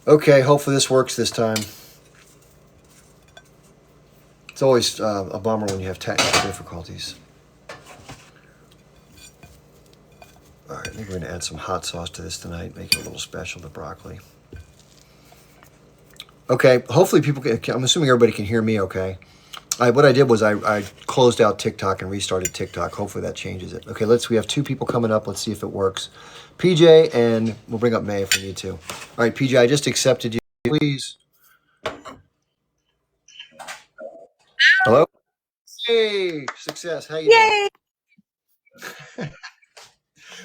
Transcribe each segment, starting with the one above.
Okay, hopefully this works this time. It's always a bummer when you have technical difficulties. All right, I think we're going to add some hot sauce to this tonight, make it a little special, the broccoli. Okay, hopefully people can, I'm assuming everybody can hear me okay. What I did was I closed out TikTok and restarted TikTok. Hopefully that changes it. Okay, we have two people coming up. Let's see if it works. PJ, and we'll bring up May if we need to. All right, PJ, I just accepted you. Please. Hello? Hey, success. How you doing? Yay!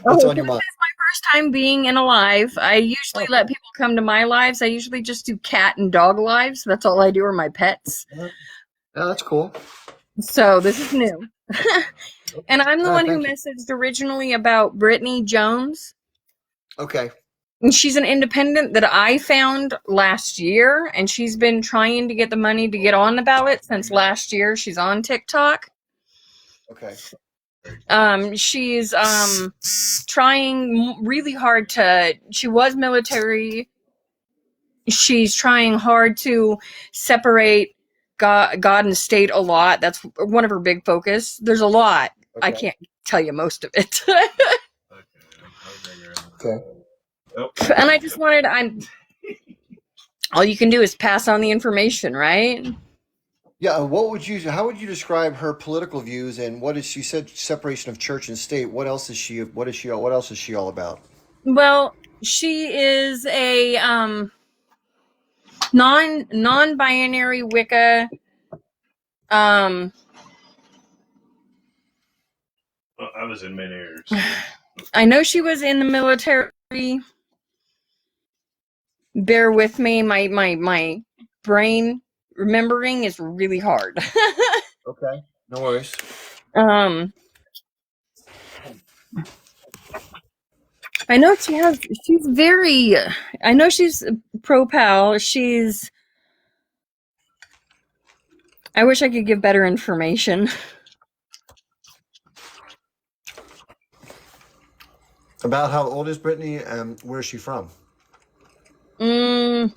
What's Okay, on so your this mind? is my first time being in a live. I usually Oh, let people come to my lives. I usually just do cat and dog lives. That's all I do are my pets. yeah, that's cool. So this is new. And I'm the All right, one who thank you. messaged originally about Brittany Jones. Okay. And she's an independent that I found last year, and she's been trying to get the money to get on the ballot since last year. She's on TikTok. Okay. She's trying really hard to. She was military. She's trying hard to separate God and state a lot. That's one of her big focus. There's a lot. I Okay. can't tell you most of it. Okay. And I just wanted, all you can do is pass on the information, right? Yeah, how would you describe her political views and what is she said separation of church and state? What else is she all about? Well, she is a non-binary Wicca. Um, I was in midair. I know she was in the military. Bear with me, my brain remembering is really hard. Okay. No worries. um, I know she's very. I know she's pro pal. I wish I could give better information. About how old is Brittany and where is she from? Mm,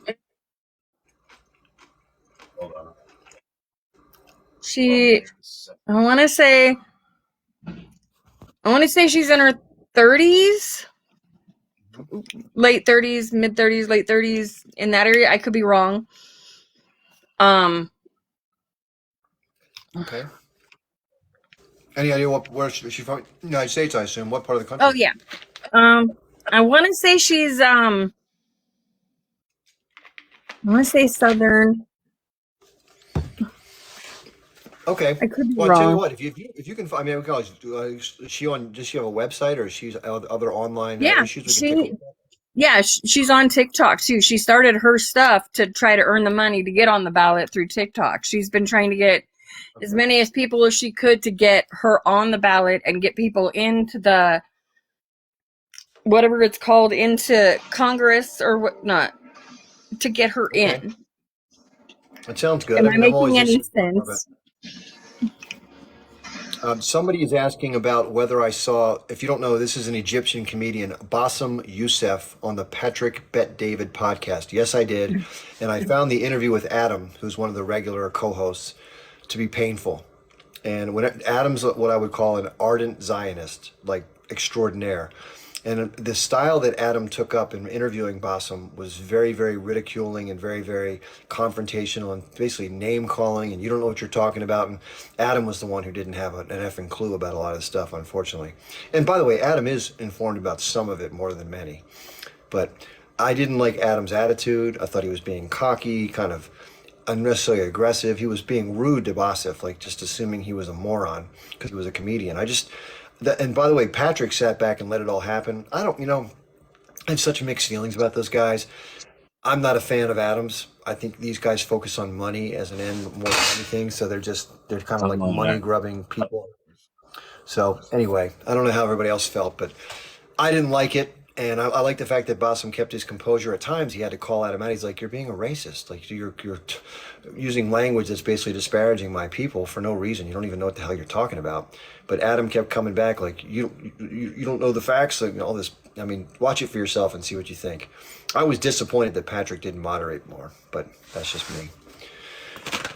Hold on. she. I want to say. I want to say she's in her 30s, late 30s, mid 30s, late 30s, in that area. I could be wrong. Um. Okay. Any idea where she from? United States, I assume. What part of the Oh country? yeah. I want to say she's. I want to say southern. Okay. I could be Well, I tell you wrong. what, if you can, I mean, we can always is she on? Does she have a website or is she other online Yeah, issues we can take a look at? she's on TikTok too. She started her stuff to try to earn the money to get on the ballot through TikTok. She's been trying to get as Okay. many as people as she could to get her on the ballot and get people into the whatever it's called into Congress or what not to get her Okay. in. That sounds good. Am I I mean, I'm making always any interested in more of it. sense? Somebody is asking about whether I saw, if you don't know, this is an Egyptian comedian, Bassem Youssef, on the Patrick Bet David podcast. Yes, I did. And I found the interview with Adam, who's one of the regular co hosts, to be painful. And when Adam's what I would call an ardent Zionist, like extraordinaire. And the style that Adam took up in interviewing Bassem was very, very ridiculing and very, very confrontational and basically name calling. And you don't know what you're talking about. And Adam was the one who didn't have an effing clue about a lot of stuff, unfortunately. And by the way, Adam is informed about some of it more than many. But I didn't like Adam's attitude. I thought he was being cocky, kind of unnecessarily aggressive. He was being rude to Basif, like just assuming he was a moron because he was a comedian. And by the way, Patrick sat back and let it all happen. I have such mixed feelings about those guys. I'm not a fan of Adams. I think these guys focus on money as an end more than anything. So they're kind of like money grubbing people. So anyway, I don't know how everybody else felt, but I didn't like it. And I like the fact that Bassem kept his composure. At times, he had to call Adam out. He's like, "You're being a racist. Like you're using language that's basically disparaging my people for no reason. You don't even know what the hell you're talking about." But Adam kept coming back like, "You don't know the facts. Like all this. I mean, watch it for yourself and see what you think." I was disappointed that Patrick didn't moderate more, but that's just me.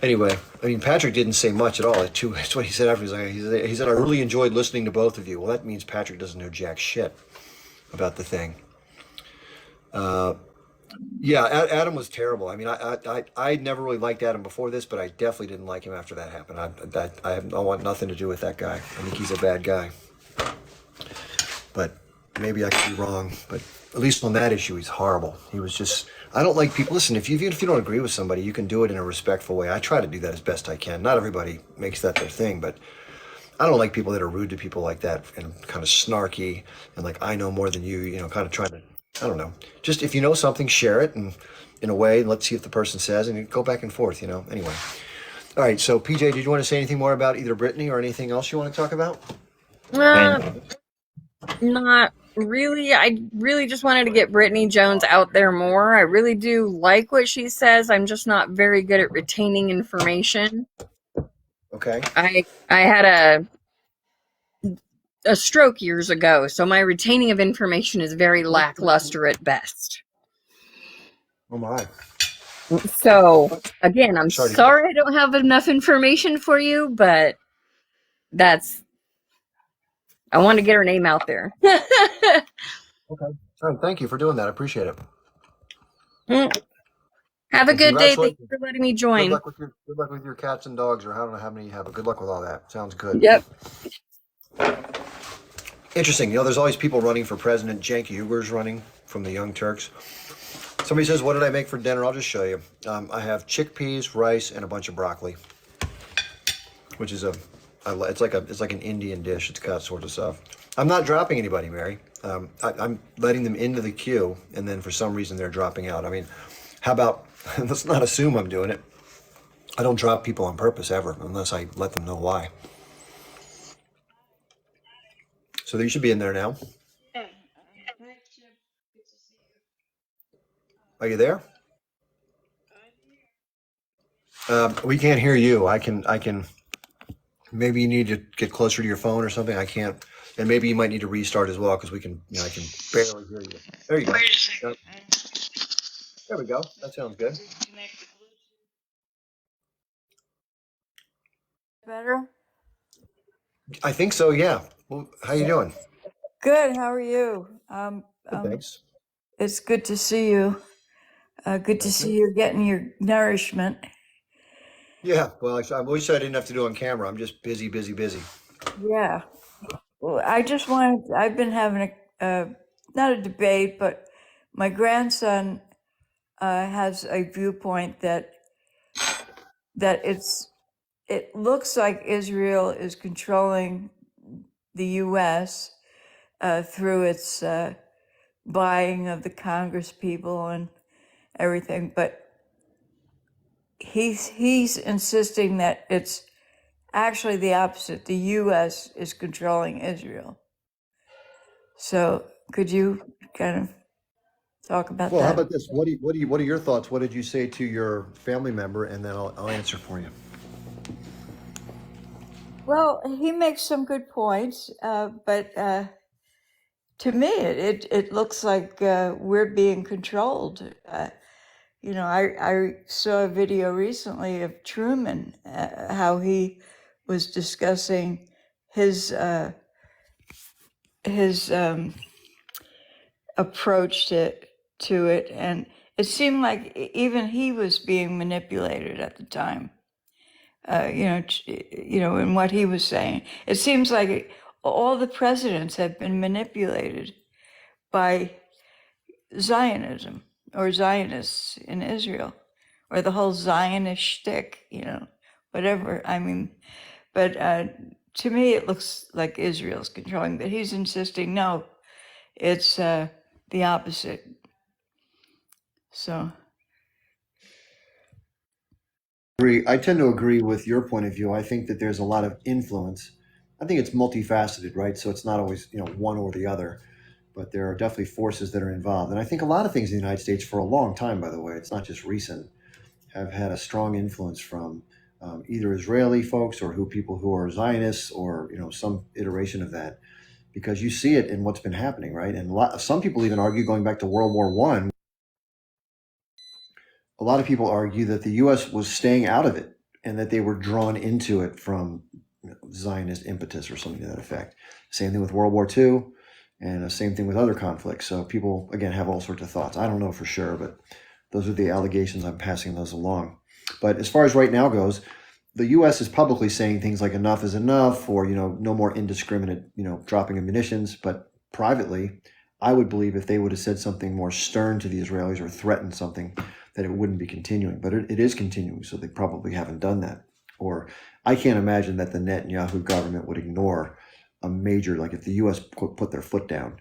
Anyway, I mean, Patrick didn't say much at all. That's what he said after. He said, "I really enjoyed listening to both of you." Well, that means Patrick doesn't know jack shit about the thing. Yeah, Adam was terrible. I mean, I never really liked Adam before this, but I definitely didn't like him after that happened. I want nothing to do with that guy. I think he's a bad guy. But maybe I could be wrong. But at least on that issue, he's horrible. He was just. I don't like people. Listen, even if you don't agree with somebody, you can do it in a respectful way. I try to do that as best I can. Not everybody makes that their thing, but I don't like people that are rude to people like that and kind of snarky and like I know more than you. You know, kind of trying to. I don't know. Just if you know something, share it and in a way. Let's see if the person says, and you go back and forth. You know. Anyway. All right. So PJ, did you want to say anything more about either Brittany or anything else you want to talk about? Not really. I really just wanted to get Brittany Jones out there more. I really do like what she says. I'm just not very good at retaining information. Okay. I had a stroke years ago, so my retaining of information is very lackluster at best. Oh my. So again, I'm Sorry to sorry I don't have enough information for you, but I want to get her name out there. Okay. All right. Thank you for doing that. I appreciate it. Have a And good day. Thank you congratulations. for letting me Good join. luck with your cats and dogs, or I don't know how many you have, but good luck with all that. Sounds good. Yep. Interesting. You know, there's always people running for president. Cenk Uyghur's running from the Young Turks. Somebody says, "What did I make for dinner?" I'll just show you. I have chickpeas, rice, and a bunch of broccoli, which is it's like an Indian dish. It's got sorts of stuff. I'm not dropping anybody, Mary. I'm letting them into the queue, and then for some reason they're dropping out. I mean, how about let's not assume I'm doing it. I don't drop people on purpose ever, unless I let them know why. So you should be in there now. Are you there? We can't hear you. I can. Maybe you need to get closer to your phone or something. I can't. And maybe you might need to restart as well because we can. I can barely hear you. There you go. Yep. There we go. That sounds good. Better? I think so. Yeah. Well, how you doing? Good. How are you? Good, thanks. It's good to see you. Good to see you getting your nourishment. Yeah. Well, I wish I didn't have to do it on camera. I'm just busy, busy, busy. Yeah. Well, I've been having not a debate, but my grandson has a viewpoint that it looks like Israel is controlling the U.S. Through its buying of the Congress people and everything, but he's insisting that it's actually the opposite. The U.S. is controlling Israel. So could you kind of talk about Well, how that? about this? What are your thoughts? What did you say to your family member? And then I'll answer for you. Well, he makes some good points, but to me, it looks like we're being controlled. I saw a video recently of Truman, how he was discussing his approach to it, and it seemed like even he was being manipulated at the time. In what he was saying, it seems like all the presidents have been manipulated by Zionism or Zionists in Israel, or the whole Zionist shtick, whatever. I mean, but to me, it looks like Israel's controlling, but he's insisting, no, it's the opposite. So. I tend to agree with your point of view. I think that there's a lot of influence. I think it's multifaceted, right? So it's not always, one or the other. but there are definitely forces that are involved. And I think a lot of things in the United States for a long time, by the way, it's not just recent, have had a strong influence from either Israeli folks or people who are Zionists or some iteration of that, because you see it in what's been happening, right? And some people even argue, going back to World War I, a lot of people argue that the U.S. was staying out of it and that they were drawn into it from Zionist impetus or something to that effect. Same thing with World War II, and the same thing with other conflicts. So people, again, have all sorts of thoughts. I don't know for sure, but those are the allegations. I'm passing those along. But as far as right now goes, the U.S. is publicly saying things like enough is enough, or no more indiscriminate dropping of munitions. But privately, I would believe if they would have said something more stern to the Israelis or threatened something, that it wouldn't be continuing. But it is continuing, so they probably haven't done that. Or I can't imagine that the Netanyahu government would ignore a major, like if the U.S. put their foot down.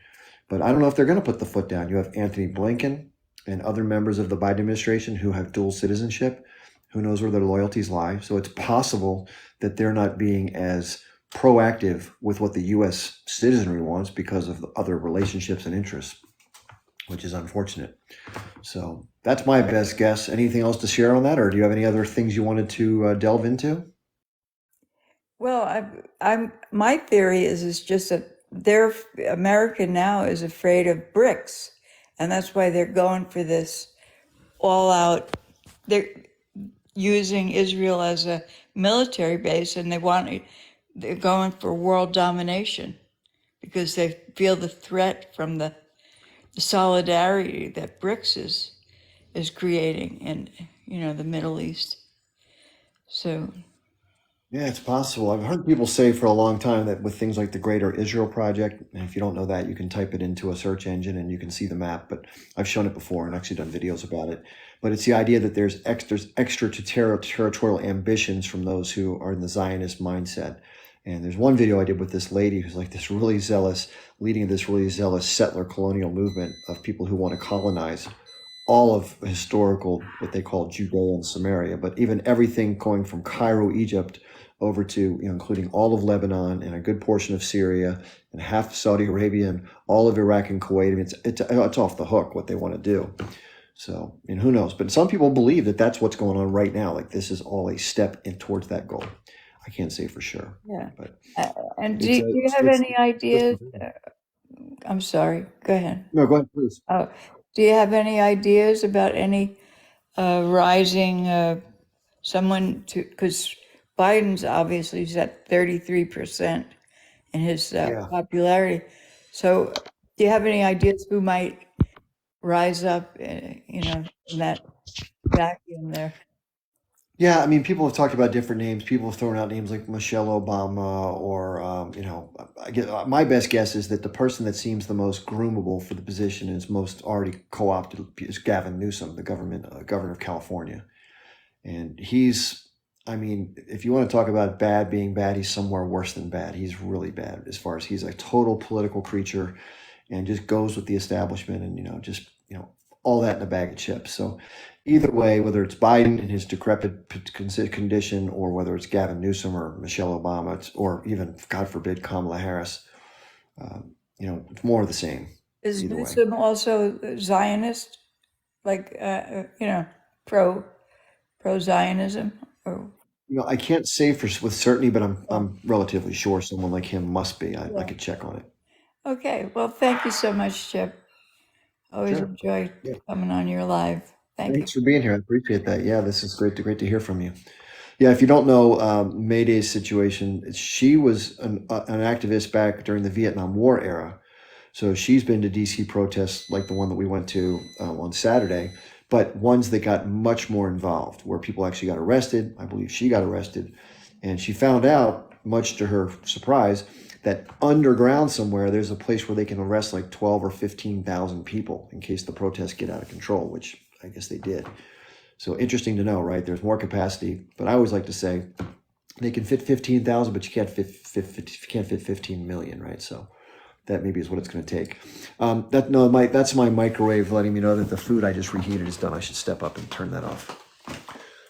But I don't know if they're going to put the foot down. You have Anthony Blinken and other members of the Biden administration who have dual citizenship. Who knows where their loyalties lie? So it's possible that they're not being as proactive with what the U.S. citizenry wants because of the other relationships and interests, which is unfortunate. So that's my best guess. Anything else to share on that, or do you have any other things you wanted to delve into? Well, my theory is just that America now is afraid of BRICS, and that's why they're going for this all out. They're using Israel as a military base, and they're going for world domination because they feel the threat from the solidarity that BRICS is creating in the Middle East. So Yeah, it's possible. I've heard people say for a long time that with things like the Greater Israel Project, and if you don't know that, you can type it into a search engine and you can see the map. But I've shown it before and actually done videos about it. But it's the idea that there's extraterritorial ambitions from those who are in the Zionist mindset. And there's one video I did with this lady who's like this really zealous, leading this really zealous settler colonial movement of people who want to colonize all of historical, what they call Judea and Samaria, but even everything going from Cairo, Egypt, over to, including all of Lebanon and a good portion of Syria and half Saudi Arabia and all of Iraq and Kuwait. I mean, it's off the hook what they want to do. So, who knows? But some people believe that that's what's going on right now. Like this is all a step in towards that goal. I can't say for sure. yeah. But And do you have any ideas? I'm sorry. Go ahead. No, go ahead, please. Oh, do you have any ideas about any rising someone to? Because Biden's obviously is at 33% in his Yeah. popularity. So, do you have any ideas who might rise up? In that vacuum there. Yeah, I mean, people have talked about different names. People have thrown out names like Michelle Obama, or my best guess is that the person that seems the most groomable for the position is most already co-opted is Gavin Newsom, the governor of California, and he's. I mean, if you want to talk about bad being bad, he's somewhere worse than bad. He's really bad as far as he's a total political creature, and just goes with the establishment, and all that in a bag of chips. So. Either way, whether it's Biden in his decrepit condition, or whether it's Gavin Newsom or Michelle Obama, or even, God forbid, Kamala Harris, it's more of the same. Is Either way. Newsom also Zionist, like pro Zionism? Or I can't say with certainty, but I'm relatively sure someone like him must be. I could check on it. okay, well, thank you so much, Chip. Always Sure. enjoy Yeah. coming on your live. Thank Thanks for being here. I appreciate that. Yeah, this is great to hear from you. Yeah, if you don't know Mayday's situation, she was an activist back during the Vietnam War era. So she's been to DC protests like the one that we went to on Saturday, but ones that got much more involved, where people actually got arrested. I believe she got arrested. And she found out, much to her surprise, that underground somewhere, there's a place where they can arrest like 12 or 15,000 people in case the protests get out of control, which I guess they did. So interesting to know, right? There's more capacity, but I always like to say they can fit 15,000, but you can't fit 15 million, right? So that maybe is what it's going to take. That's my microwave letting me know that the food I just reheated is done. I should step up and turn that off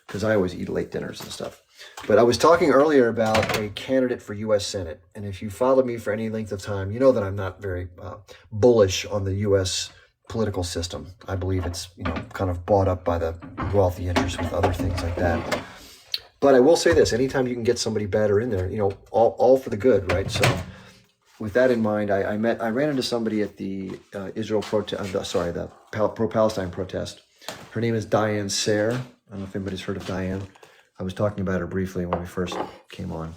because I always eat late dinners and stuff. But I was talking earlier about a candidate for U.S. Senate, and if you followed me for any length of time, you know that I'm not very bullish on the U.S. political system. I believe it's kind of bought up by the wealthy interests with other things like that. But I will say this: anytime you can get somebody better in there, all for the good, right? So, with that in mind, I ran into somebody at the Israel protest. The pro-Palestine protest. Her name is Diane Sayre. I don't know if anybody's heard of Diane. I was talking about her briefly when we first came on.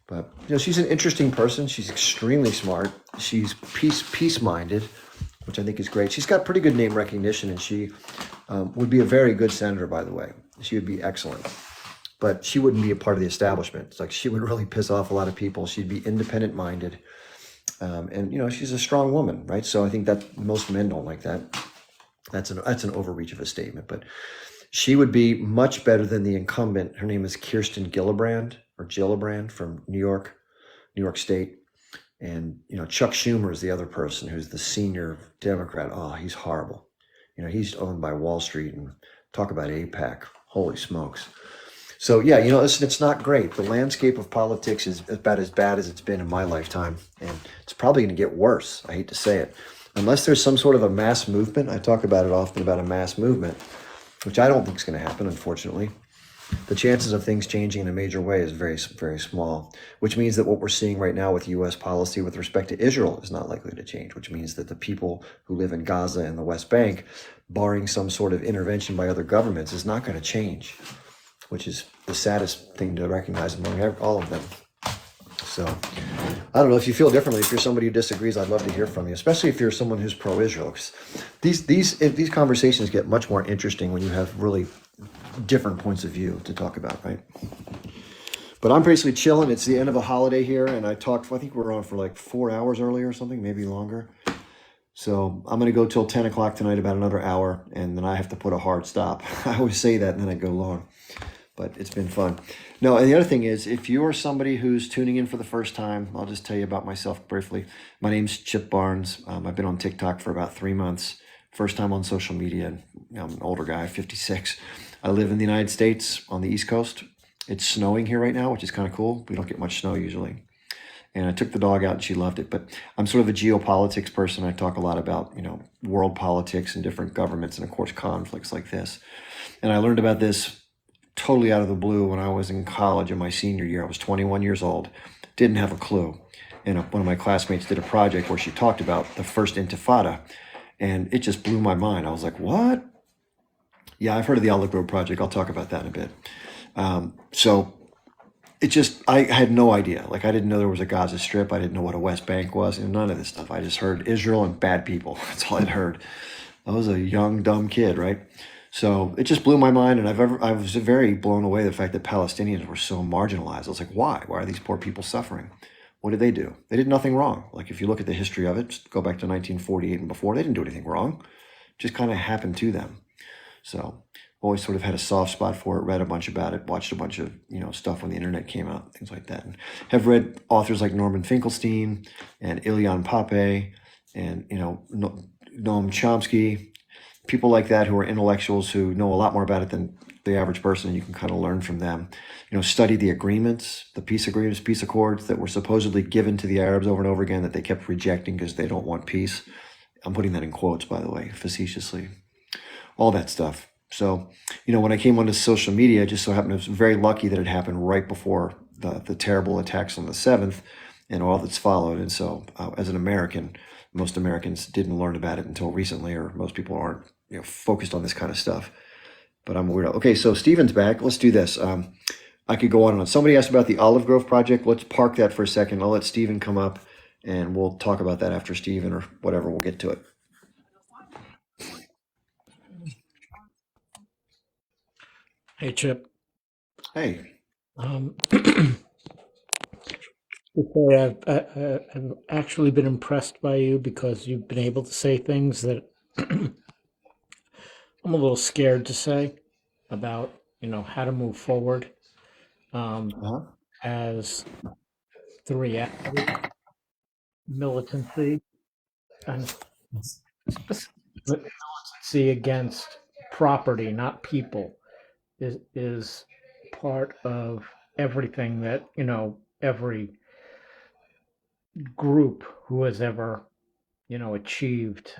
But she's an interesting person. She's extremely smart. She's peace-minded, which I think is great. She's got pretty good name recognition, and she would be a very good senator, by the way. She would be excellent. But she wouldn't be a part of the establishment. It's like she would really piss off a lot of people. She'd be independent-minded. And she's a strong woman, right? So I think that most men don't like that. That's an overreach of a statement, but she would be much better than the incumbent. Her name is Kirsten Gillibrand from New York State. And, Chuck Schumer is the other person who's the senior Democrat. Oh, he's horrible. He's owned by Wall Street, and talk about AIPAC. Holy smokes. So yeah, listen, it's not great. The landscape of politics is about as bad as it's been in my lifetime. And it's probably going to get worse. I hate to say it. Unless there's some sort of a mass movement. I talk about it often about a mass movement, which I don't think is going to happen, unfortunately. The chances of things changing in a major way is very, very small, which means that what we're seeing right now with U.S. policy with respect to Israel is not likely to change, which means that the people who live in Gaza and the West Bank, barring some sort of intervention by other governments, is not going to change, which is the saddest thing to recognize among all of them. So I don't know if you feel differently. If you're somebody who disagrees, I'd love to hear from you, especially if you're someone who's pro-Israel. 'Cause these conversations get much more interesting when you have really different points of view to talk about, right? But I'm basically chilling. It's the end of a holiday here, and I think we're on for like 4 hours earlier or something, maybe longer. So I'm going to go till 10 o'clock tonight, about another hour, and then I have to put a hard stop. I always say that, and then I go long. But it's been fun. No, and the other thing is, if you're somebody who's tuning in for the first time, I'll just tell you about myself briefly. My name's Chip Barnes. I've been on TikTok for about 3 months. First time on social media. I'm an older guy, 56. I live in the United States on the East Coast. It's snowing here right now, which is kind of cool. We don't get much snow usually. And I took the dog out and she loved it. But I'm sort of a geopolitics person. I talk a lot about, world politics and different governments and, of course, conflicts like this. And I learned about this totally out of the blue when I was in college in my senior year. I was 21 years old, didn't have a clue. And one of my classmates did a project where she talked about the first Intifada, and it just blew my mind. I was like, what? Yeah, I've heard of the Olive Grove Project. I'll talk about that in a bit. So I had no idea. Like, I didn't know there was a Gaza Strip. I didn't know what a West Bank was, and none of this stuff. I just heard Israel and bad people. That's all I'd heard. I was a young, dumb kid, right? So it just blew my mind, and I was very blown away the fact that Palestinians were so marginalized. I was like, why? Why are these poor people suffering? What did they do? They did nothing wrong. Like, if you look at the history of it, just go back to 1948 and before, they didn't do anything wrong. It just kind of happened to them. So always sort of had a soft spot for it, read a bunch about it, watched a bunch of stuff when the internet came out, things like that. And have read authors like Norman Finkelstein and Ilyan Pape and Noam Chomsky, people like that who are intellectuals who know a lot more about it than the average person, and you can kind of learn from them. Study the agreements, the peace agreements, peace accords that were supposedly given to the Arabs over and over again that they kept rejecting because they don't want peace. I'm putting that in quotes, by the way, facetiously. All that stuff. So, when I came onto social media, it just so happened I was very lucky that it happened right before the terrible attacks on the 7th and all that's followed. And so, as an American, most Americans didn't learn about it until recently, or most people aren't focused on this kind of stuff. But I'm a weirdo. Okay, so Stephen's back. Let's do this. I could go on and on. Somebody asked about the Olive Grove Project. Let's park that for a second. I'll let Stephen come up, and we'll talk about that after Stephen or whatever. We'll get to it. Hey, Chip. Hey. I've actually been impressed by you because you've been able to say things that I'm a little scared to say about, how to move forward as the reality, militancy, and militancy against property, not people, is part of everything that, every group who has ever, achieved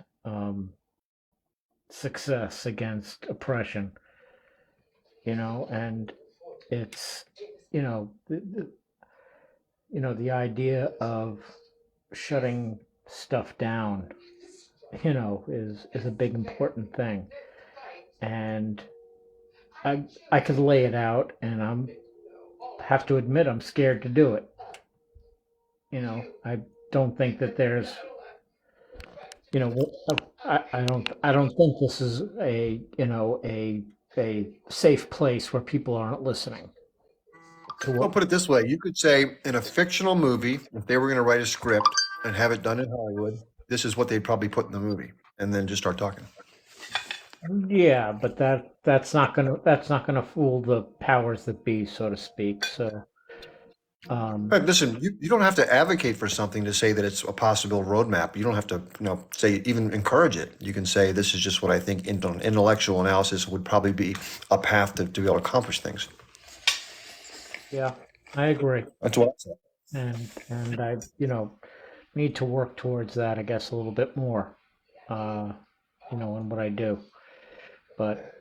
success against oppression, and it's, the idea of shutting stuff down, is a big important thing. And I could lay it out, and have to admit I'm scared to do it. I don't think that there's, you know, I don't think this is a safe place where people aren't listening to I'll what. put it this way. You could say in a fictional movie, if they were going to write a script and have it done in Hollywood, this is what they'd probably put in the movie, and then just start talking. Yeah, but that's not gonna fool the powers that be, so to speak. So, But listen, you don't have to advocate for something to say that it's a possible roadmap. You don't have to, say even encourage it. You can say this is just what I think intellectual analysis would probably be a path to be able to accomplish things. yeah, I agree, That's what I said. and I need to work towards that, I guess, a little bit more, in what I do. But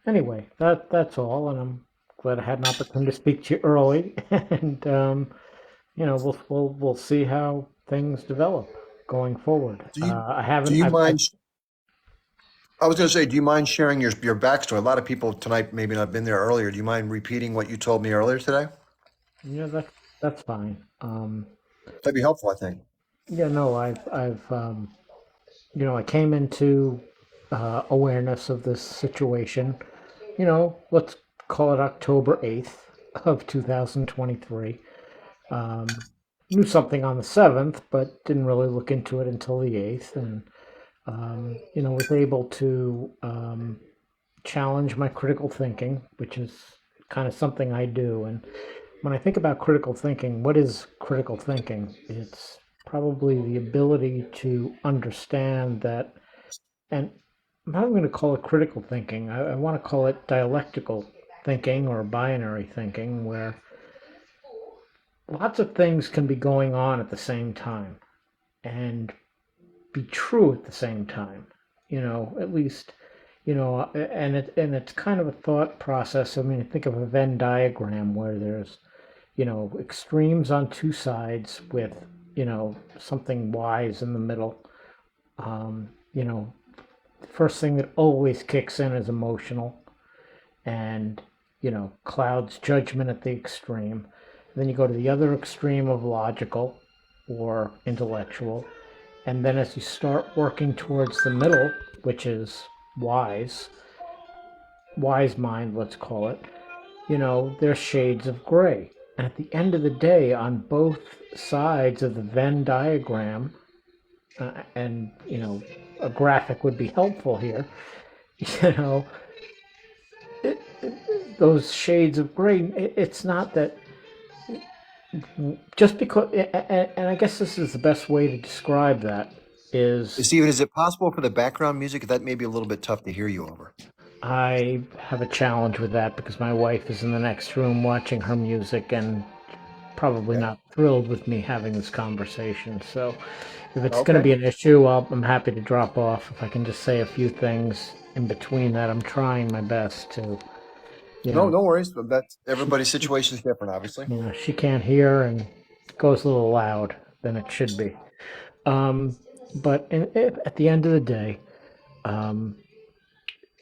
anyway, that's all, and I'm glad I had an opportunity to speak to you early, and we'll see how things develop going forward. Do you I do haven't. you I mind? I was going to say, do you mind sharing your backstory? A lot of people tonight maybe not been there earlier. Do you mind repeating what you told me earlier today? that's fine. That'd be helpful, I think. Yeah, no, I've I came into awareness of this situation. Let's call it October 8th of 2023. Um, Knew something on the 7th, but didn't really look into it until the 8th, and was able to challenge my critical thinking, which is kind of something I do. And when I think about critical thinking, what is critical thinking? It's probably the ability to understand that, and I'm not going to call it critical thinking. I want to call it dialectical thinking or binary thinking, where lots of things can be going on at the same time and be true at the same time. At least, and it's kind of a thought process. I mean, think of a Venn diagram where there's, extremes on two sides with, something wise in the middle. The first thing that always kicks in is emotional, and clouds judgment at the extreme. Then you go to the other extreme of logical or intellectual, and then as you start working towards the middle, which is wise mind, let's call it, there's shades of gray. And at the end of the day, on both sides of the Venn diagram, and a graphic would be helpful here, those shades of gray, it's not that just because, and I guess this is the best way to describe that is, Stephen, is it possible for the background music? That may be a little bit tough to hear you over. I have a challenge with that because my wife is in the next room watching her music and probably Okay. not thrilled with me having this conversation. So if it's going to Okay. be an issue, I'm happy to drop off. If I can just say a few things in between that, I'm trying my best to, No, no worries. But that's everybody's situation is different, obviously. she can't hear and it goes a little loud than it should be. But at the end of the day, um,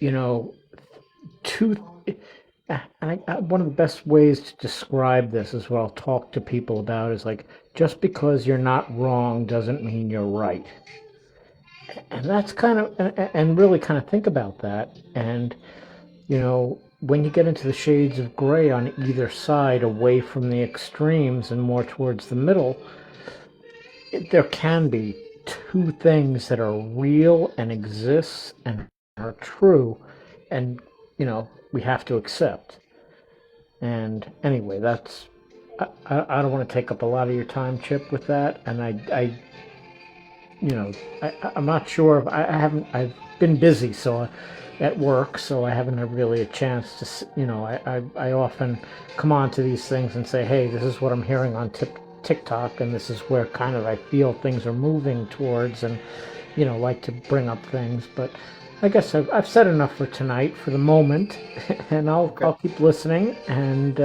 you know, two. One of the best ways to describe this is what I'll talk to people about is like, just because you're not wrong doesn't mean you're right. And that's kind of, and really kind of think about that. And, when you get into the shades of gray on either side, away from the extremes and more towards the middle, there can be two things that are real and exist and are true. And, we have to accept. And anyway, I don't want to take up a lot of your time, Chip, with that. And you know, I'm not sure. I haven't. I've been busy, so at work, so I haven't had really a chance to. You know, I often come on to these things and say, hey, this is what I'm hearing on TikTok, and this is where kind of I feel things are moving towards, and like to bring up things. But I guess I've said enough for tonight for the moment, and Okay. I'll keep listening, and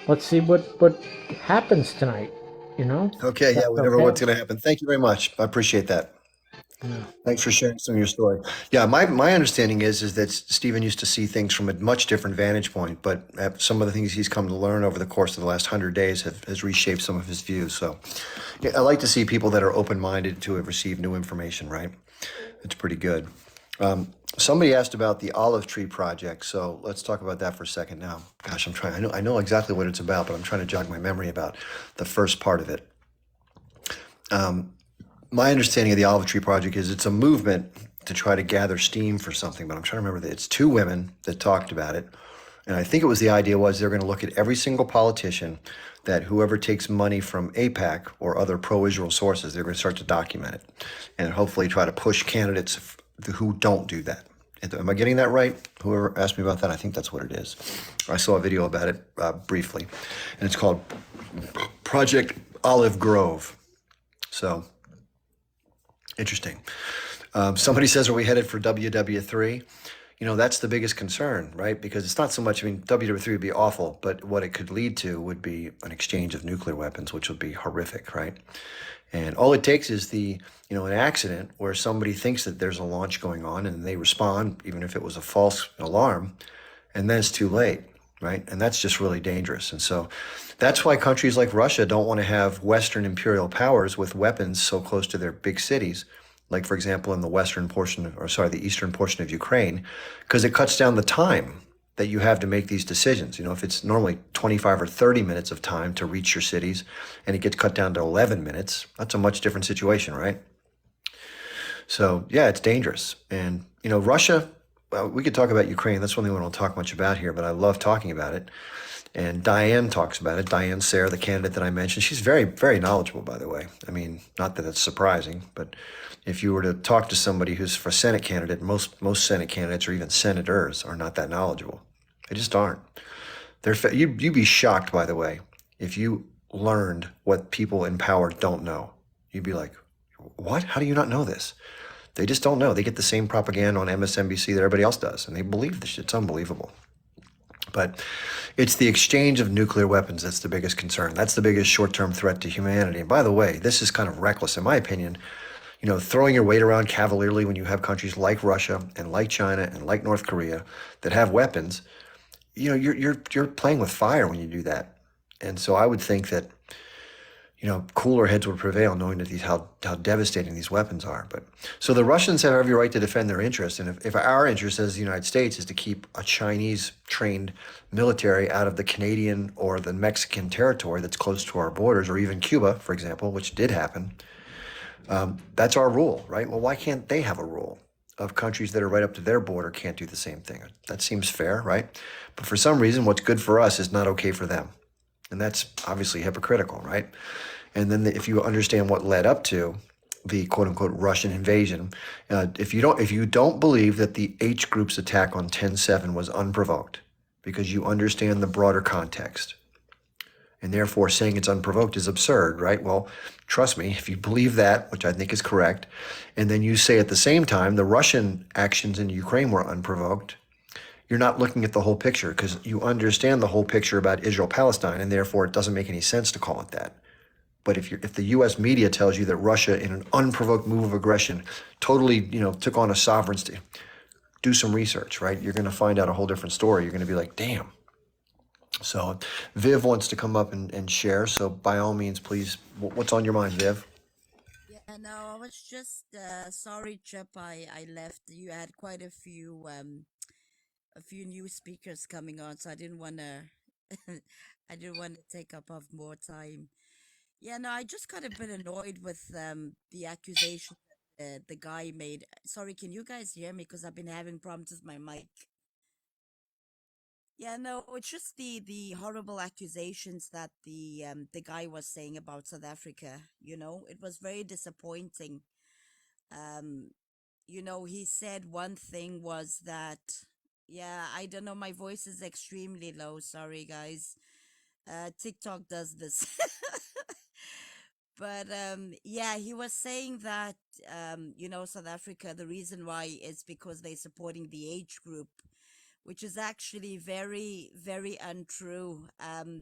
let's see what happens tonight. Okay. Yeah. That's We never know okay. what's going to happen. Thank you very much. I appreciate that. Yeah. Thanks for sharing some of your story. Yeah, my understanding is that Stephen used to see things from a much different vantage point, but some of the things he's come to learn over the course of the last 100 days has reshaped some of his views. So, yeah, I like to see people that are open-minded to have received new information. Right? It's pretty good. Somebody asked about the Olive Tree Project, so let's talk about that for a second now. Gosh, I'm trying. I know exactly what it's about, but I'm trying to jog my memory about the first part of it. My understanding of the Olive Tree Project is it's a movement to try to gather steam for something, but I'm trying to remember that it's two women that talked about it. And I think it was the idea was they're going to look at every single politician that whoever takes money from APAC or other pro-Israel sources, they're going to start to document it and hopefully try to push candidates who don't do that. Am I getting that right? Whoever asked me about that, I think that's what it is. I saw a video about it briefly, and it's called Project Olive Grove. So interesting. Somebody says, are we headed for WW3? That's the biggest concern, right? Because it's not so much, WW3 would be awful, but what it could lead to would be an exchange of nuclear weapons, which would be horrific, right? And all it takes is an accident where somebody thinks that there's a launch going on and they respond, even if it was a false alarm, and then it's too late, right? And that's just really dangerous. And so that's why countries like Russia don't want to have Western imperial powers with weapons so close to their big cities, like, for example, in the the eastern portion of Ukraine, because it cuts down the time that you have to make these decisions. If it's normally 25 or 30 minutes of time to reach your cities and it gets cut down to 11 minutes, that's a much different situation, right? So, yeah, it's dangerous. And, Russia, well, we could talk about Ukraine. That's one thing we don't talk much about here, but I love talking about it. And Diane talks about it. Diane Sayre, the candidate that I mentioned, she's very, very knowledgeable, by the way. Not that it's surprising, but if you were to talk to somebody who's for Senate candidate, most Senate candidates or even senators are not that knowledgeable. They just aren't. You'd be shocked, by the way, if you learned what people in power don't know. You'd be like, what? How do you not know this? They just don't know. They get the same propaganda on MSNBC that everybody else does, and they believe this shit. It's unbelievable. But it's the exchange of nuclear weapons that's the biggest concern. That's the biggest short-term threat to humanity. And by the way, this is kind of reckless, in my opinion. Throwing your weight around cavalierly when you have countries like Russia and like China and like North Korea that have weapons. You're playing with fire when you do that. And so I would think that cooler heads would prevail, knowing that how devastating these weapons are. But so the Russians have every right to defend their interests, and if our interest as the United States is to keep a Chinese trained military out of the Canadian or the Mexican territory that's close to our borders, or even Cuba, for example, which did happen, that's our rule, right? Well, why can't they have a rule of countries that are right up to their border can't do the same thing? That seems fair, right? But for some reason, what's good for us is not okay for them. And that's obviously hypocritical, right? And then if you understand what led up to the quote unquote Russian invasion, if you don't believe that the H group's attack on 10/7 was unprovoked, because you understand the broader context, and therefore saying it's unprovoked is absurd, right? Well, trust me, if you believe that, which I think is correct, and then you say at the same time the Russian actions in Ukraine were unprovoked, you're not looking at the whole picture, because you understand the whole picture about Israel-Palestine, and therefore it doesn't make any sense to call it that. But if the U.S. media tells you that Russia, in an unprovoked move of aggression, totally took on a sovereignty, do some research, right? You're going to find out a whole different story. You're going to be like, damn. So Viv wants to come up and share. So by all means, please, what's on your mind, Viv? Yeah, no, I was just sorry, Chip. I left. You had quite a few new speakers coming on, so I didn't want to I didn't want to take up of more time. Yeah, no, I just kind of been annoyed with the accusation that the guy made. Sorry, can you guys hear me? Because I've been having problems with my mic. Yeah, no, it's just the horrible accusations that the guy was saying about South Africa. It was very disappointing. Um, he said one thing was that, yeah, I don't know, my voice is extremely low. Sorry, guys. TikTok does this. But yeah, he was saying that South Africa, the reason why is because they're supporting the age group, which is actually very, very untrue.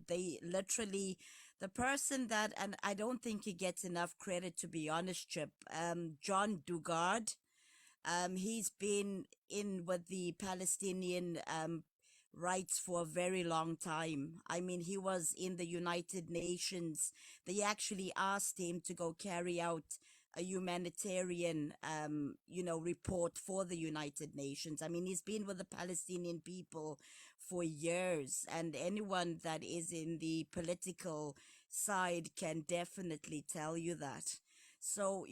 They literally, the person that, and I don't think he gets enough credit, to be honest, Chip, John Dugard. He's been in with the Palestinian rights for a very long time. I mean, he was in the United Nations. They actually asked him to go carry out a humanitarian, report for the United Nations. I mean, he's been with the Palestinian people for years, and anyone that is in the political side can definitely tell you that. So,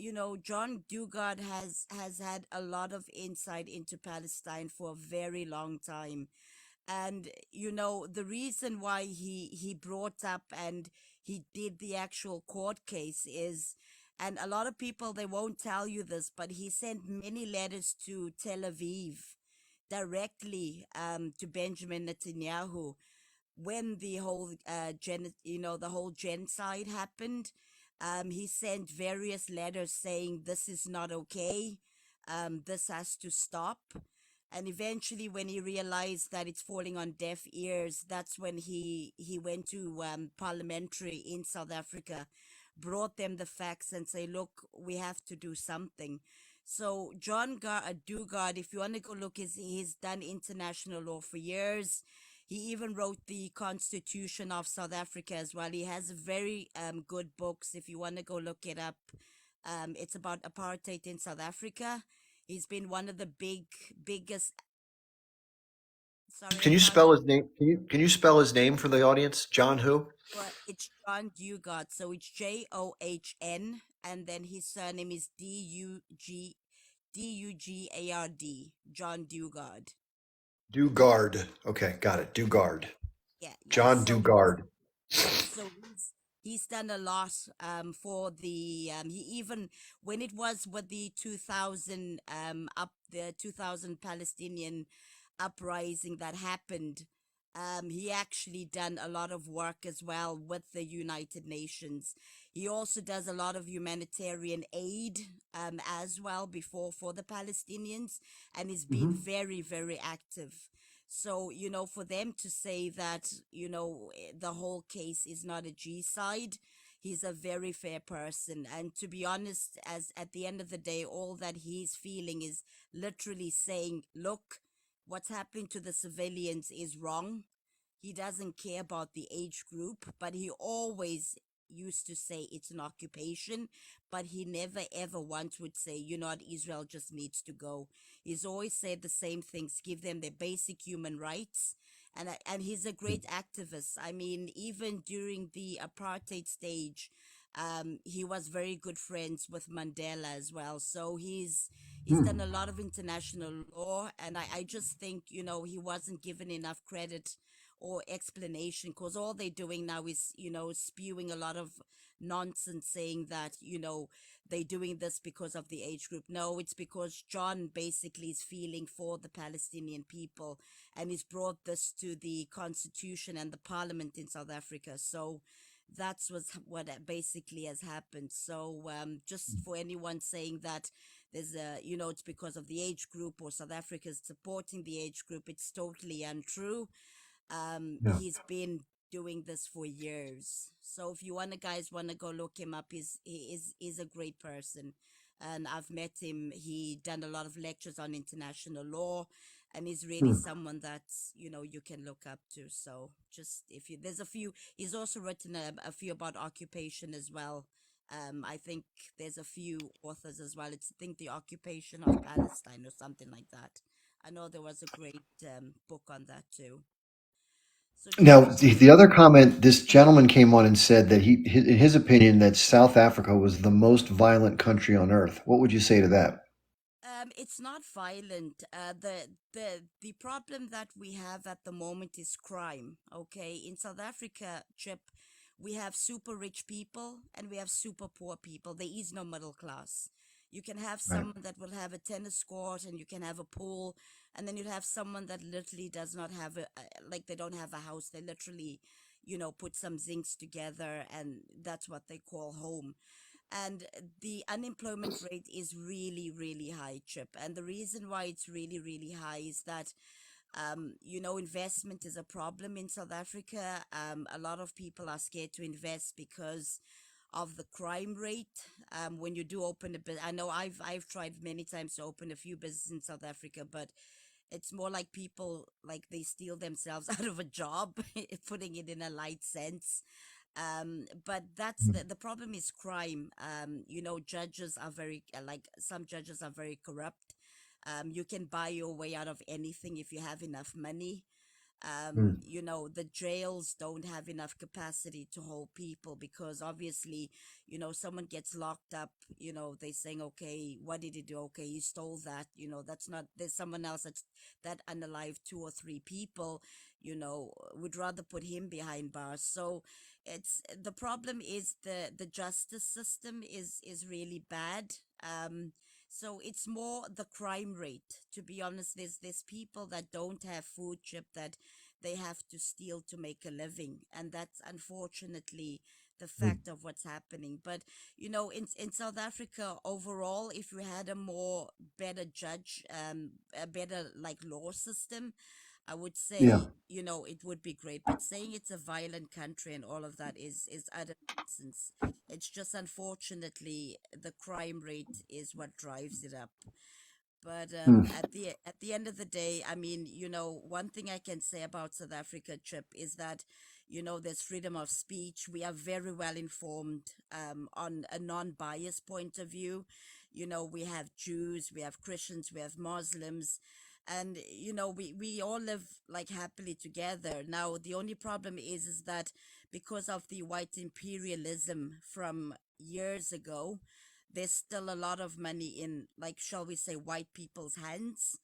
John Dugard has had a lot of insight into Palestine for a very long time. And the reason why he brought up and he did the actual court case is, and a lot of people, they won't tell you this, but he sent many letters to Tel Aviv directly to Benjamin Netanyahu when the whole the whole genocide happened. He sent various letters saying this is not okay, this has to stop. And eventually, when he realized that it's falling on deaf ears, that's when he went to parliamentary in South Africa, brought them the facts and say, look, we have to do something. So Dugard, if you want to go look, he's done international law for years. He even wrote the Constitution of South Africa as well. He has very good books. If you want to go look it up, it's about apartheid in South Africa. He's been one of the biggest. Sorry, Can you pardon. spell his name? Can you spell his name for the audience? John who? Well, it's John Dugard, so it's John, and then his surname is Dugard. John Dugard. Dugard. Okay, got it. Dugard. Yeah, yeah. John So Dugard. yeah, so he's done a lot for the he even, when it was with the 2000 Palestinian uprising that happened, he actually done a lot of work as well with the United Nations. He also does a lot of humanitarian aid as well before for the Palestinians, and he's been Hmm. very, very active. So, for them to say that, the whole case is not a G side, he's a very fair person. And to be honest, as at the end of the day, all that he's feeling is literally saying, look, what's happening to the civilians is wrong. He doesn't care about the age group, but he always used to say it's an occupation, but he never ever once would say, Israel just needs to go. He's always said the same things, give them their basic human rights. And he's a great activist. I mean, even during the apartheid stage, he was very good friends with Mandela as well. So he's done a lot of international law, and I just think, he wasn't given enough credit or explanation, because all they're doing now is, spewing a lot of nonsense, saying that, they're doing this because of the age group. No, it's because John basically is feeling for the Palestinian people, and he's brought this to the constitution and the parliament in South Africa. So that's what basically has happened. So just for anyone saying that there's it's because of the age group or South Africa is supporting the age group, it's totally untrue. Yeah. He's been doing this for years. So if you guys wanna go look him up, he's a great person. And I've met him. He done a lot of lectures on international law, and he's really someone that's, you can look up to. So just, if you there's a few, he's also written a few about occupation as well. I think there's a few authors as well. It's, I think, the occupation of Palestine or something like that. I know there was a great book on that too. So Now, just the other comment, this gentleman came on and said that in his opinion, that South Africa was the most violent country on earth. What would you say to that? it's not violent. The problem that we have at the moment is crime. Okay, in South Africa, Chip, we have super rich people and we have super poor people. There is no middle class. You can have Right. someone that will have a tennis court, and you can have a pool, and then you'd have someone that literally does not have like they don't have a house. They literally, put some zincs together, and that's what they call home. And the unemployment rate is really, really high, Chip. And the reason why it's really, really high is that investment is a problem in South Africa. A lot of people are scared to invest because of the crime rate. When you do open a business, I know I've tried many times to open a few businesses in South Africa, but it's more like people like they steal themselves out of a job, putting it in a light sense. But that's the problem is crime. Judges are very like some judges are very corrupt. You can buy your way out of anything if you have enough money. Mm. The jails don't have enough capacity to hold people because obviously, someone gets locked up, they saying, okay, what did he do? Okay, he stole that, that's not, there's someone else that unalive 2 or 3 people, would rather put him behind bars. So it's the problem is the justice system is really bad. So it's more the crime rate. To be honest, there's people that don't have food, Chip, that they have to steal to make a living, and that's unfortunately the Mm. fact of what's happening. But in South Africa overall, if we had a more better judge, a better like law system, I would Yeah. say, it would be great. But saying it's a violent country and all of that is utter nonsense. It's just unfortunately the crime rate is what drives it up. But Mm. at the end of the day, I mean, one thing I can say about South Africa, Chip, is that there's freedom of speech. We are very well informed on a non-biased point of view. We have Jews, we have Christians, we have Muslims, and we all live like happily together. Now the only problem is that because of the white imperialism from years ago, there's still a lot of money in, like, shall we say, white people's hands.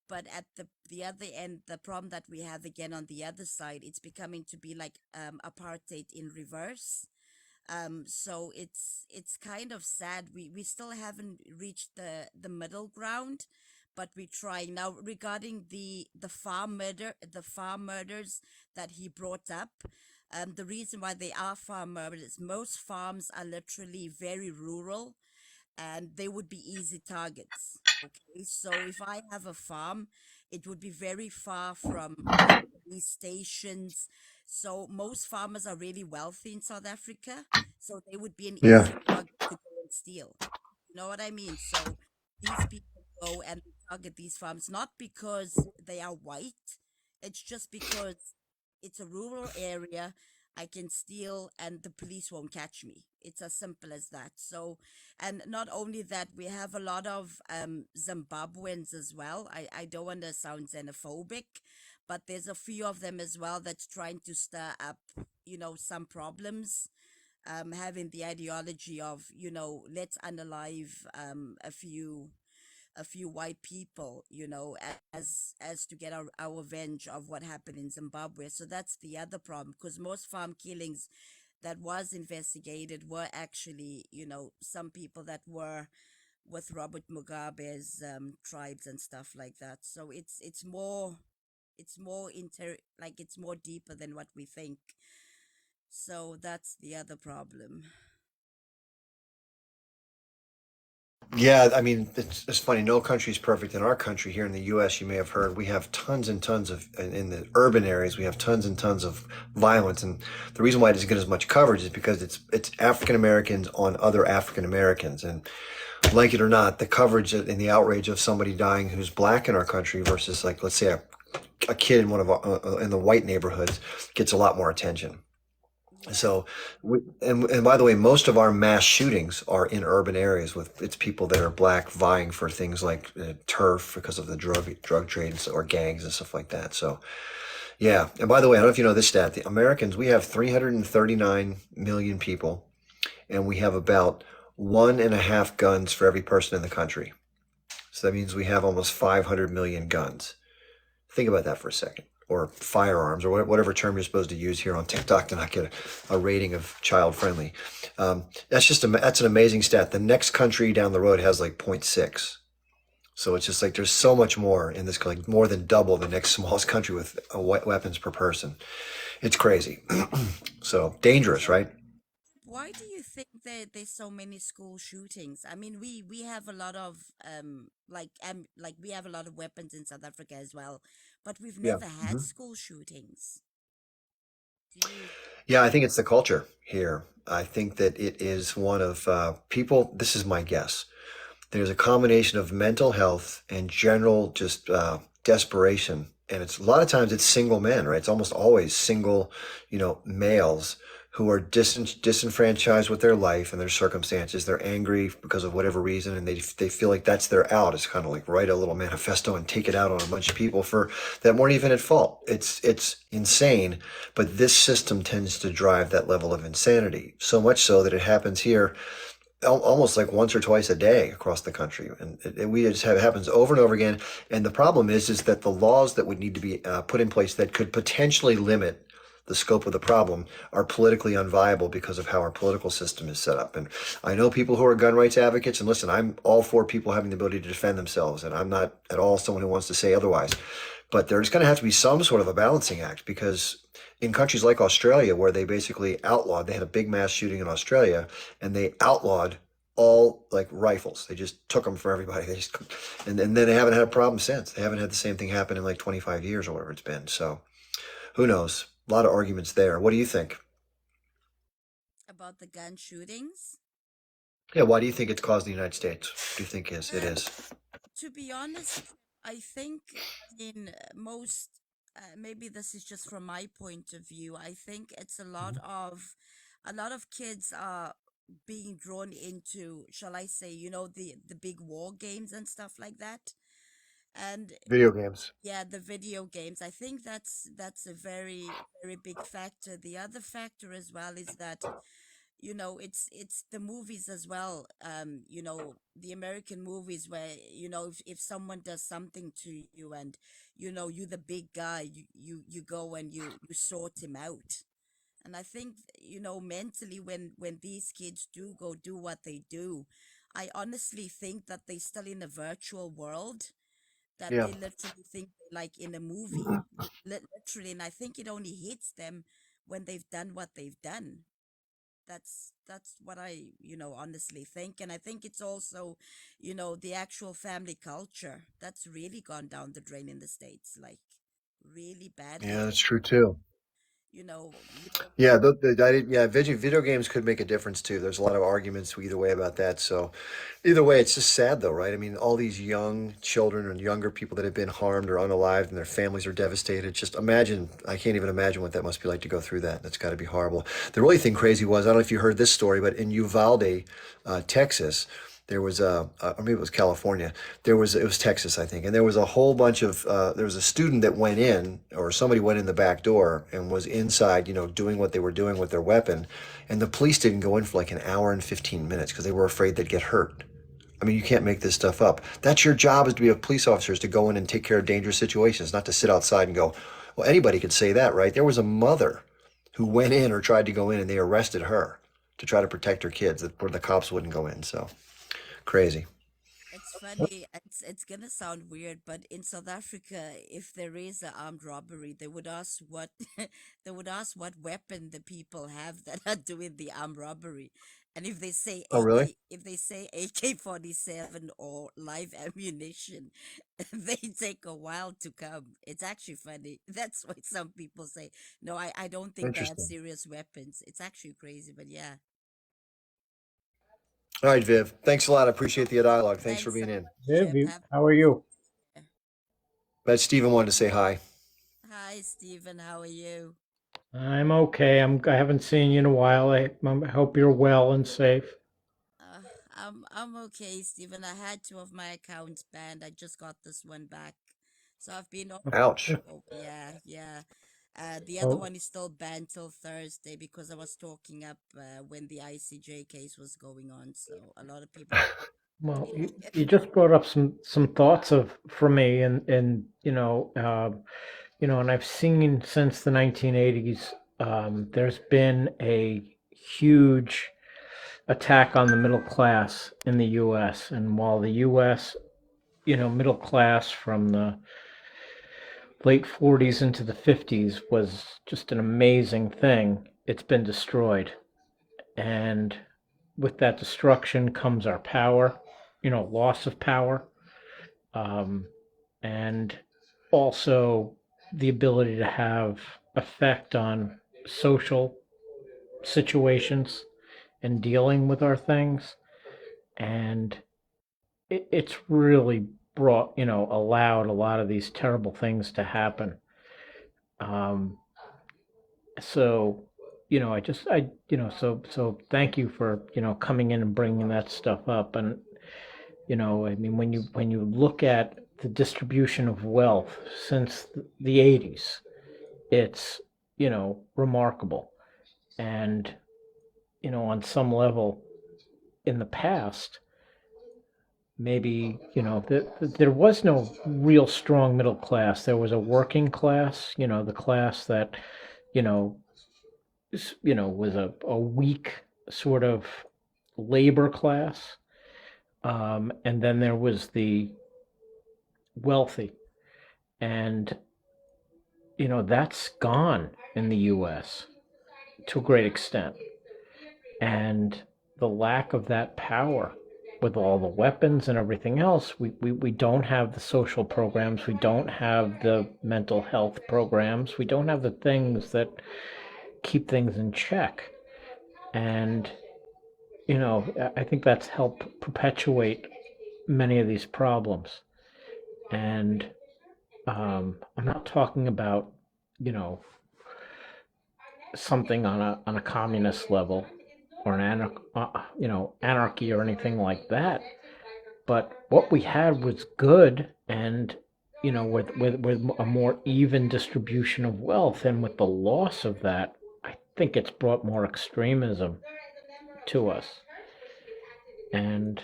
But at the other end, the problem that we have again on the other side, it's becoming to be like apartheid in reverse. So it's kind of sad. We still haven't reached the middle ground, but we're trying now. Regarding the farm murders that he brought up, the reason why they are farm murders, most farms are literally very rural, and they would be easy targets. Okay, so if I have a farm, it would be very far from police stations. So most farmers are really wealthy in South Africa, so they would be an Yeah. easy target to go and steal. You know what I mean? So these people go and they target these farms not because they are white, it's just because it's a rural area. I can steal and the police won't catch me. It's as simple as that. So, and not only that, we have a lot of Zimbabweans as well. I don't want to sound xenophobic, but there's a few of them as well that's trying to stir up, some problems, having the ideology of, let's unalive a few white people, as to get our revenge of what happened in Zimbabwe. So that's the other problem, because most farm killings that was investigated were actually, some people that were with Robert Mugabe's tribes and stuff like that. So it's more deeper than what we think. So that's the other problem. Yeah, I mean, it's funny. No country's perfect. In our country, here in the U.S., you may have heard, we have tons and tons of, in the urban areas, we have tons and tons of violence. And the reason why it doesn't get as much coverage is because it's African Americans on other African Americans. And like it or not, the coverage and the outrage of somebody dying who's black in our country versus, like, let's say a kid in one of in the white neighborhoods gets a lot more attention. Yeah. So, and by the way, most of our mass shootings are in urban areas with it's people that are black vying for things like turf because of the drug trades or gangs and stuff like that. So, yeah. And by the way, I don't know if you know this stat: the Americans, we have 339 million people, and we have about 1.5 guns for every person in the country. So that means we have almost 500 million guns. Think about that for a second. or firearms, or whatever term you're supposed to use here on TikTok to not get a rating of child friendly. That's an amazing stat. The next country down the road has like 0.6. So it's just like there's so much more in this, like more than double the next smallest country with weapons per person. It's crazy. So dangerous, right? Why do you think there's so many school shootings? I mean, we have a lot of like we have a lot of weapons in South Africa as well, but we've Yeah. never had school shootings. Do you? Yeah, I think it's the culture here. I think that it is one of people. This is my guess. There's a combination of mental health and general just desperation, and it's a lot of times it's single men, right? It's almost always single, males who are disenfranchised with their life and their circumstances. They're angry because of whatever reason, and they feel like that's their out. It's kind of like write a little manifesto and take it out on a bunch of people for that weren't even at fault. It's insane, but this system tends to drive that level of insanity so much so that it happens here almost like once or twice a day across the country, and we just have it happens over and over again. And the problem is that the laws that would need to be put in place that could potentially limit the scope of the problem are politically unviable because of how our political system is set up. And I know people who are gun rights advocates, and listen, I'm all for people having the ability to defend themselves, and I'm not at all someone who wants to say otherwise. But there's going to have to be some sort of a balancing act, because in countries like Australia, where they basically outlawed, they had a big mass shooting in Australia, and they outlawed all like rifles. They just took them for everybody. And then they haven't had a problem since. They haven't had the same thing happen in like 25 years or whatever it's been. So who knows? A lot of arguments there. What do you think? About the gun shootings? Yeah, why do you think it's caused in the United States? What do you think it Uh, is? to be honest, I think in most, maybe this is just from my point of view. I think it's a lot of kids are being drawn into, shall I say, the big war games and stuff like that. And Video games. yeah, the video games. I think that's a very very big factor. The other factor as well is that it's the movies as well. The American movies where if someone does something to you and you're the big guy, you go and you sort him out. And I think mentally when these kids do what they do, I honestly think that they're still in a virtual world, that Yeah. they literally think they're like in a movie, literally. And I think it only hits them when they've done what they've done. That's what I honestly think. And I think it's also the actual family culture that's really gone down the drain in the States, like really Yeah, badly. that's true too. you know you know Yeah, video games could make a difference too. There's a lot of arguments either way about that. So, either way, it's just sad though, right? I mean, all these young children and younger people that have been harmed or unalived, and their families are devastated. Just imagine, I can't even imagine what that must be like to go through that. That's got to be horrible. The really thing crazy was, I don't know if you heard this story, but in Uvalde, Texas, there was or maybe it was California. It was Texas, I think, and there was a whole bunch of there was a student that went in, or somebody went in the back door and was inside, doing what they were doing with their weapon, and the police didn't go in for like an hour and 15 minutes because they were afraid they'd get hurt. I mean, you can't make this stuff up. That's your job, is to be a police officer, is to go in and take care of dangerous situations, not to sit outside and go, well, anybody could say that, right? There was a mother who went in or tried to go in, and they arrested her to try to protect her kids, where the cops wouldn't go in. So crazy. it's funny. It's gonna sound weird, but in South Africa, if there is an armed robbery, they would ask what they would ask what weapon the people have that are doing the armed robbery. And if they say Oh, really? AK-47 or live ammunition, they take a while to come. It's actually funny. That's why some people say, no, I don't think they have Interesting. serious weapons. It's actually crazy, but yeah. All right, Viv. Thanks a lot. I appreciate the dialogue. Thanks for Thanks so being in. much, Viv, Chip. Have how are you? But Stephen wanted to say hi. Hi, Stephen. How are you? I'm okay. I haven't seen you in a while. I hope you're well and safe. Uh, I'm okay, Stephen. I had two of my accounts banned. I just got this one back, so I've been on. Ouch. Oh, yeah, yeah. The other Oh, one is still banned till Thursday because I was talking up when the ICJ case was going on. So a lot of people. well, you just brought up some thoughts for me, and and I've seen since the 1980s, there's been a huge attack on the middle class in the U.S. And while the U.S., middle class from the late 40s into the 50s was just an amazing thing, it's been destroyed. And with that destruction comes our power, loss of power, um, and also the ability to have effect on social situations and dealing with our things. And it's really allowed a lot of these terrible things to happen. Um, so, so thank you for, coming in and bringing that stuff up. And, I mean, when you look at the distribution of wealth since the 80s, it's, remarkable. And, on some level in the past, maybe there was no real strong middle class. There was a working class, the class that you know was a weak sort of labor class, and then there was the wealthy, and that's gone in the U.S. to a great extent, and the lack of that power with all the weapons and everything else, we don't have the social programs, we don't have the mental health programs, we don't have the things that keep things in check. And, I think that's helped perpetuate many of these problems. And I'm not talking about, you know, something on a communist level or anarchy or anything like that. But what we had was good, and with a more even distribution of wealth, and with the loss of that, I think it's brought more extremism to us, and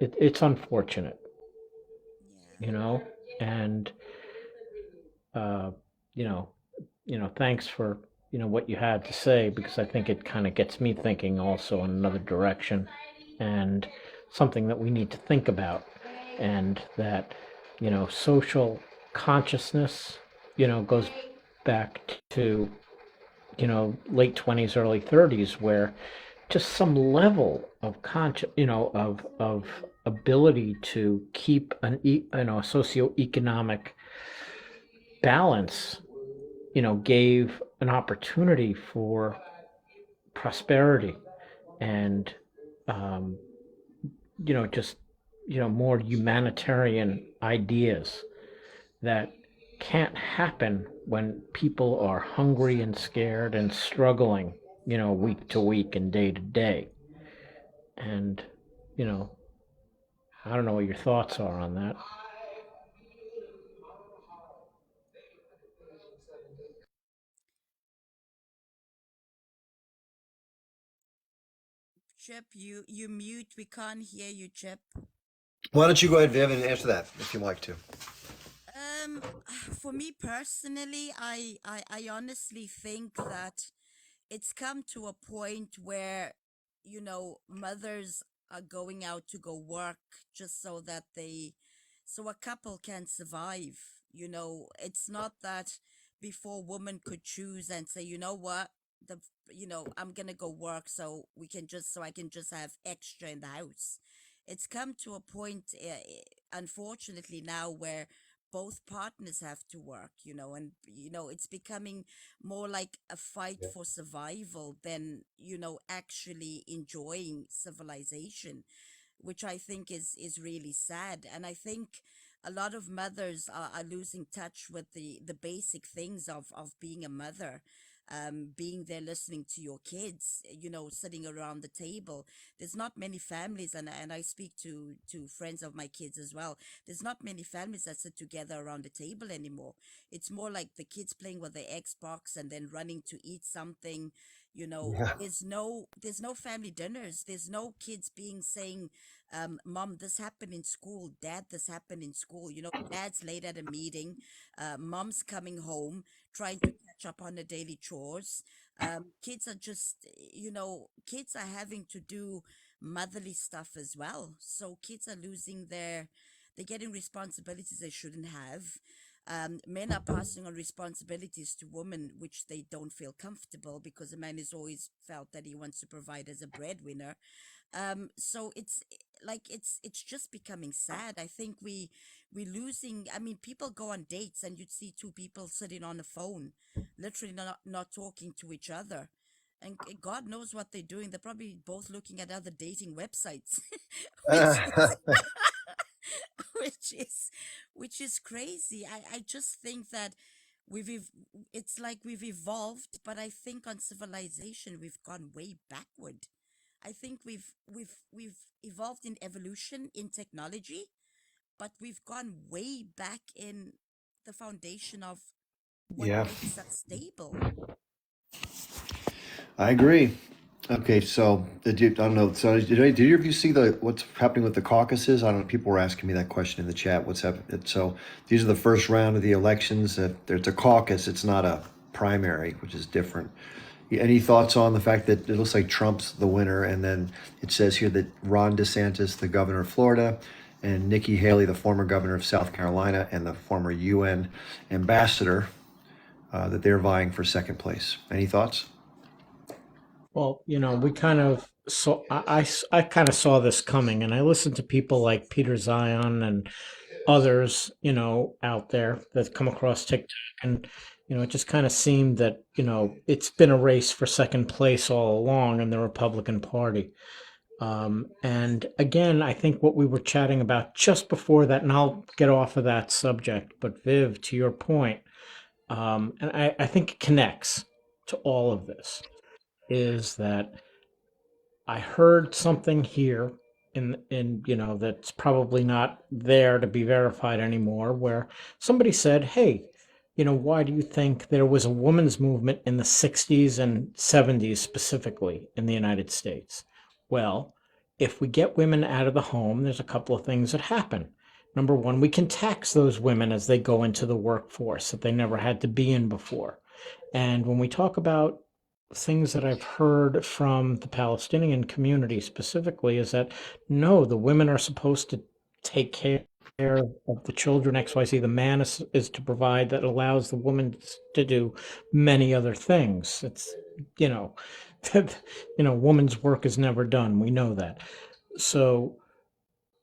it's unfortunate, Yeah. you know. And uh, you know, thanks for what you had to say, because I think it kind of gets me thinking also in another direction, and something that we need to think about, and that social consciousness goes back to late 20s, early 30s, where just some level of of ability to keep a socioeconomic balance gave an opportunity for prosperity, and um, just more humanitarian ideas that can't happen when people are hungry and scared and struggling week to week and day to day. And you know I don't know what your thoughts are on that. Chip, you mute. We can't hear you, Chip. Why don't you go ahead, Viv, and answer that if you'd like to? Um, for me personally, I honestly think that it's come to a point where, mothers are going out to go work just so that so a couple can survive. It's not that before women could choose and say, you know what, I'm gonna go work so so I can just have extra in the house. It's come to a point, unfortunately now, where both partners have to work, and it's becoming more like a fight for survival than actually enjoying civilization, which I think is really sad. And I think a lot of mothers are losing touch with the basic things of being a mother. Being there, listening to your kids, sitting around the table. There's not many families, and I speak to friends of my kids as well. There's not many families that sit together around the table anymore. It's more like the kids playing with their Xbox and then running to eat something. Yeah. There's no family dinners. There's no kids being saying, Mom, this happened in school. Dad, this happened in school. You know, dad's late at a meeting. Mom's coming home, trying to catch up on the daily chores. Kids are just, kids are having to do motherly stuff as well. So kids are they're getting responsibilities they shouldn't have. Men are passing on responsibilities to women, which they don't feel comfortable because a man has always felt that he wants to provide as a breadwinner. So it's just becoming sad. I think we're losing. I mean, people go on dates and you'd see two people sitting on the phone, literally not talking to each other. And God knows what they're doing. They're probably both looking at other dating websites, which is which is which is crazy. I just think that it's like we've evolved, but I think on civilization we've gone way backward. I think we've evolved in evolution in technology, but we've gone way back in the foundation of what Yeah, makes us stable. I agree. Okay, so I don't know. So did either of you see what's happening with the caucuses? I don't know. People were asking me that question in the chat. What's happening? So these are the first round of the elections. There's a caucus. It's not a primary, which is different. Any thoughts on the fact that it looks like Trump's the winner, and then it says here that Ron DeSantis, the governor of Florida, and Nikki Haley, the former governor of South Carolina, and the former UN ambassador, that they're vying for second place. Any thoughts? Well, we kind of saw, I kind of saw this coming, and I listened to people like Peter Zion and others, out there that come across TikTok. And, it just kind of seemed that, it's been a race for second place all along in the Republican Party. And again, I think what we were chatting about just before that, and I'll get off of that subject, but Viv, to your point, and I think it connects to all of this, is that I heard something here in that's probably not there to be verified anymore, where somebody said, "Hey, why do you think there was a women's movement in the 60s and 70s specifically in the United States?" Well, if we get women out of the home, there's a couple of things that happen. Number one, we can tax those women as they go into the workforce that they never had to be in before. And when we talk about things that I've heard from the Palestinian community specifically, is that no, the women are supposed to take care of the children, XYZ. The man is to provide. That allows the woman to do many other things. It's, you know, woman's work is never done. We know that. So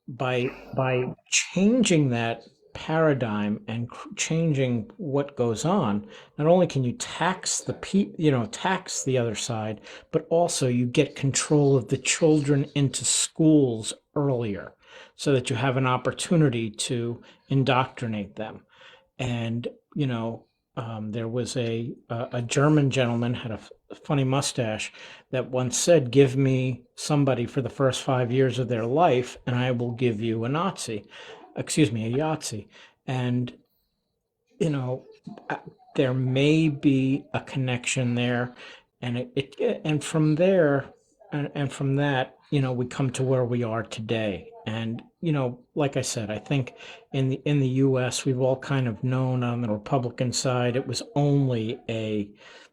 by changing that paradigm and changing what goes on, not only can you tax the other side, but also you get control of the children into schools earlier, so that you have an opportunity to indoctrinate them. And there was a German gentleman, had a funny mustache, that once said, "Give me somebody for the first 5 years of their life, and I will give you a Nazi, excuse me, a Yahtzee." And you know, there may be a connection there, and and from there, and from that, we come to where we are today. And like I said, I think in the U.S. we've all kind of known on the Republican side it was only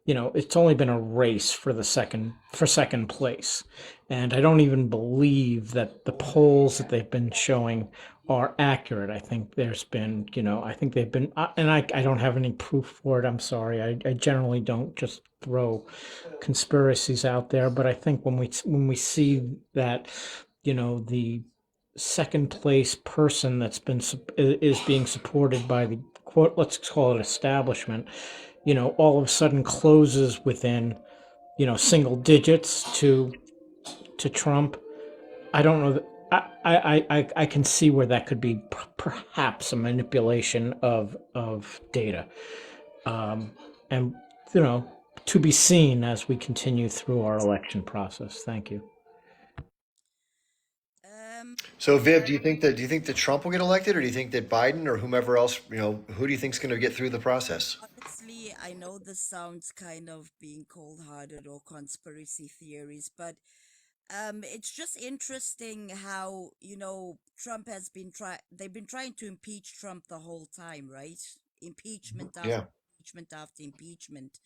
it's only been a race for second place. And I don't even believe that the polls that they've been showing are accurate. I think there's been, I think they've been, and I don't have any proof for it. I'm sorry. I generally don't just throw conspiracies out there, but I think when we see that, the second place person is being supported by the quote, let's call it establishment, all of a sudden closes within, single digits to Trump. I don't know that I can see where that could be perhaps a manipulation of data, and to be seen as we continue through our election process. Thank you. So Viv, do you think that Trump will get elected, or do you think that Biden or whomever else, who do you think is going to get through the process? Honestly, I know this sounds kind of being cold-hearted or conspiracy theories, but It's just interesting how, Trump has been they've been trying to impeach Trump the whole time, right? Impeachment after Yeah. impeachment after impeachment.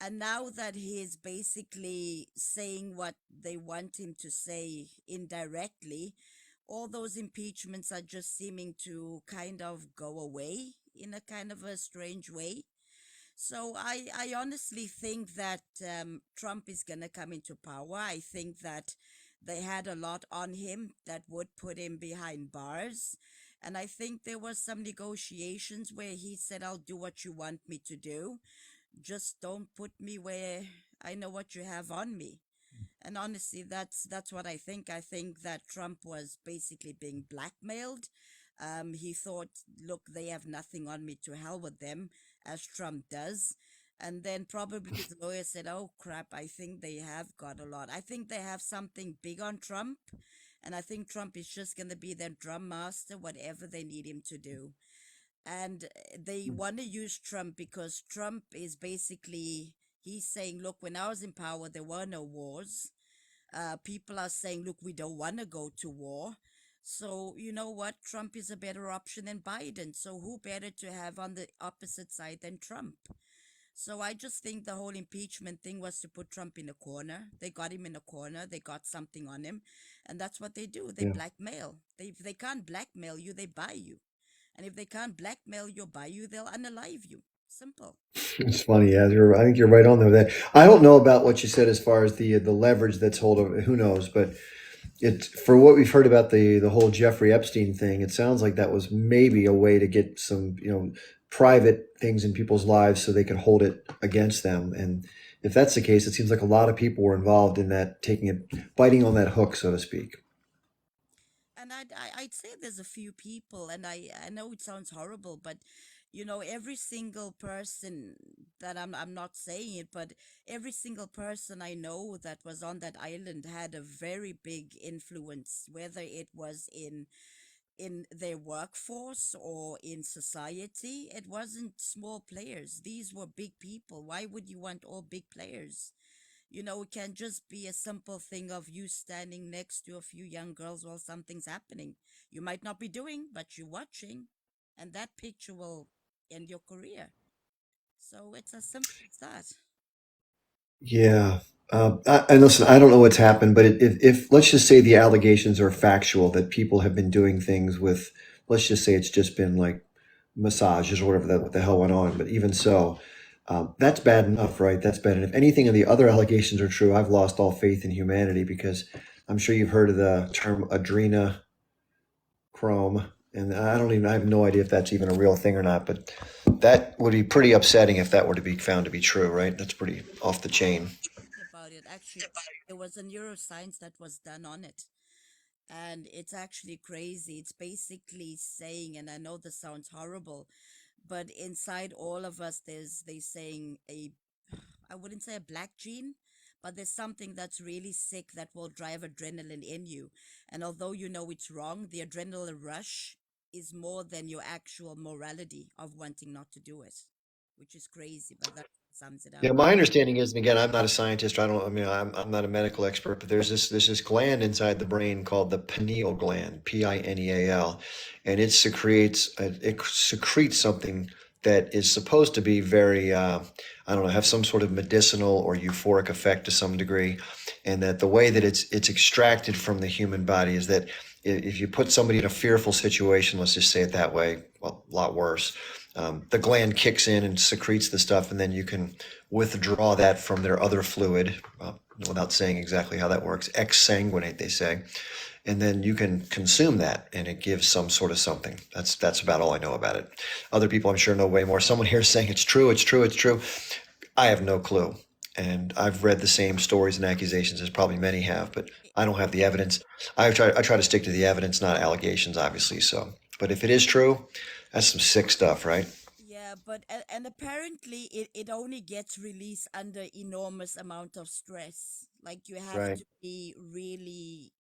And now that he is basically saying what they want him to say indirectly, all those impeachments are just seeming to kind of go away in a kind of a strange way. So I honestly think that Trump is going to come into power. I think that they had a lot on him that would put him behind bars. And I think there was some negotiations where he said, I'll do what you want me to do. Just don't put me where I know what you have on me. And honestly, that's what I think. I think that Trump was basically being blackmailed. He thought, look, they have nothing on me, to hell with them, as Trump does. And then probably his lawyer said, oh crap, I think they have got a lot. I think they have something big on Trump. And I think Trump is just going to be their drum master, whatever they need him to do. And they want to use Trump because Trump is basically, he's saying, look, when I was in power, there were no wars. People are saying, look, we don't want to go to war. So, you know what? Trump is a better option than Biden. So, who better to have on the opposite side than Trump? So, I just think the whole impeachment thing was to put Trump in a corner. They got him in a corner. They got something on him. And that's what they do. They Yeah. blackmail. If they can't blackmail you, they buy you. And if they can't blackmail you or buy you, they'll unalive you. Simple. It's funny, yeah. I think you're right on there. That I don't know about what you said as far as the leverage that's hold over. Who knows? But it for what we've heard about the whole Jeffrey Epstein thing, it sounds like that was maybe a way to get some private things in people's lives so they could hold it against them. And if that's the case, it seems like a lot of people were involved in that, biting on that hook, so to speak. And I'd say there's a few people, and I know it sounds horrible, but every single person that I'm not saying it, but every single person I know that was on that island had a very big influence, whether it was in their workforce or in society. It wasn't small players. These were big people. Why would you want all big players? It can just be a simple thing of you standing next to a few young girls while something's happening. You might not be doing, but you're watching, and that picture will end your career. So it's as simple as that. Yeah. And listen, I don't know what's happened, but if let's just say the allegations are factual that people have been doing things with, let's just say it's just been like massages or whatever what the hell went on. But even so, that's bad enough, right? That's bad. And if anything of the other allegations are true, I've lost all faith in humanity because I'm sure you've heard of the term adrenochrome. And I have no idea if that's even a real thing or not, but that would be pretty upsetting if that were to be found to be true, right? That's pretty off the chain. About it, actually, there was a neuroscience that was done on it, and it's actually crazy. It's basically saying, and I know this sounds horrible, but inside all of us, they saying I wouldn't say a black gene, but there's something that's really sick that will drive adrenaline in you. And although you know it's wrong, the adrenaline rush is more than your actual morality of wanting not to do it, which is crazy, but that sums it up. Yeah, my understanding is, and again, I'm not a scientist. I mean, I'm not a medical expert, but there's this gland inside the brain called the pineal gland, pineal, and it secretes something that is supposed to be very, I don't know, have some sort of medicinal or euphoric effect to some degree, and that the way that it's extracted from the human body is that if you put somebody in a fearful situation, let's just say it that way, well, a lot worse, the gland kicks in and secretes the stuff, and then you can withdraw that from their other fluid, without saying exactly how that works, exsanguinate, they say, and then you can consume that, and it gives some sort of something. That's about all I know about it. Other people, I'm sure, know way more. Someone here is saying it's true, it's true, it's true. I have no clue, and I've read the same stories and accusations as probably many have, but I don't have the evidence. I try to stick to the evidence, not allegations, obviously. So, but if it is true, that's some sick stuff, right? Yeah, but and apparently it only gets released under enormous amount of stress. Like you have Right. to be really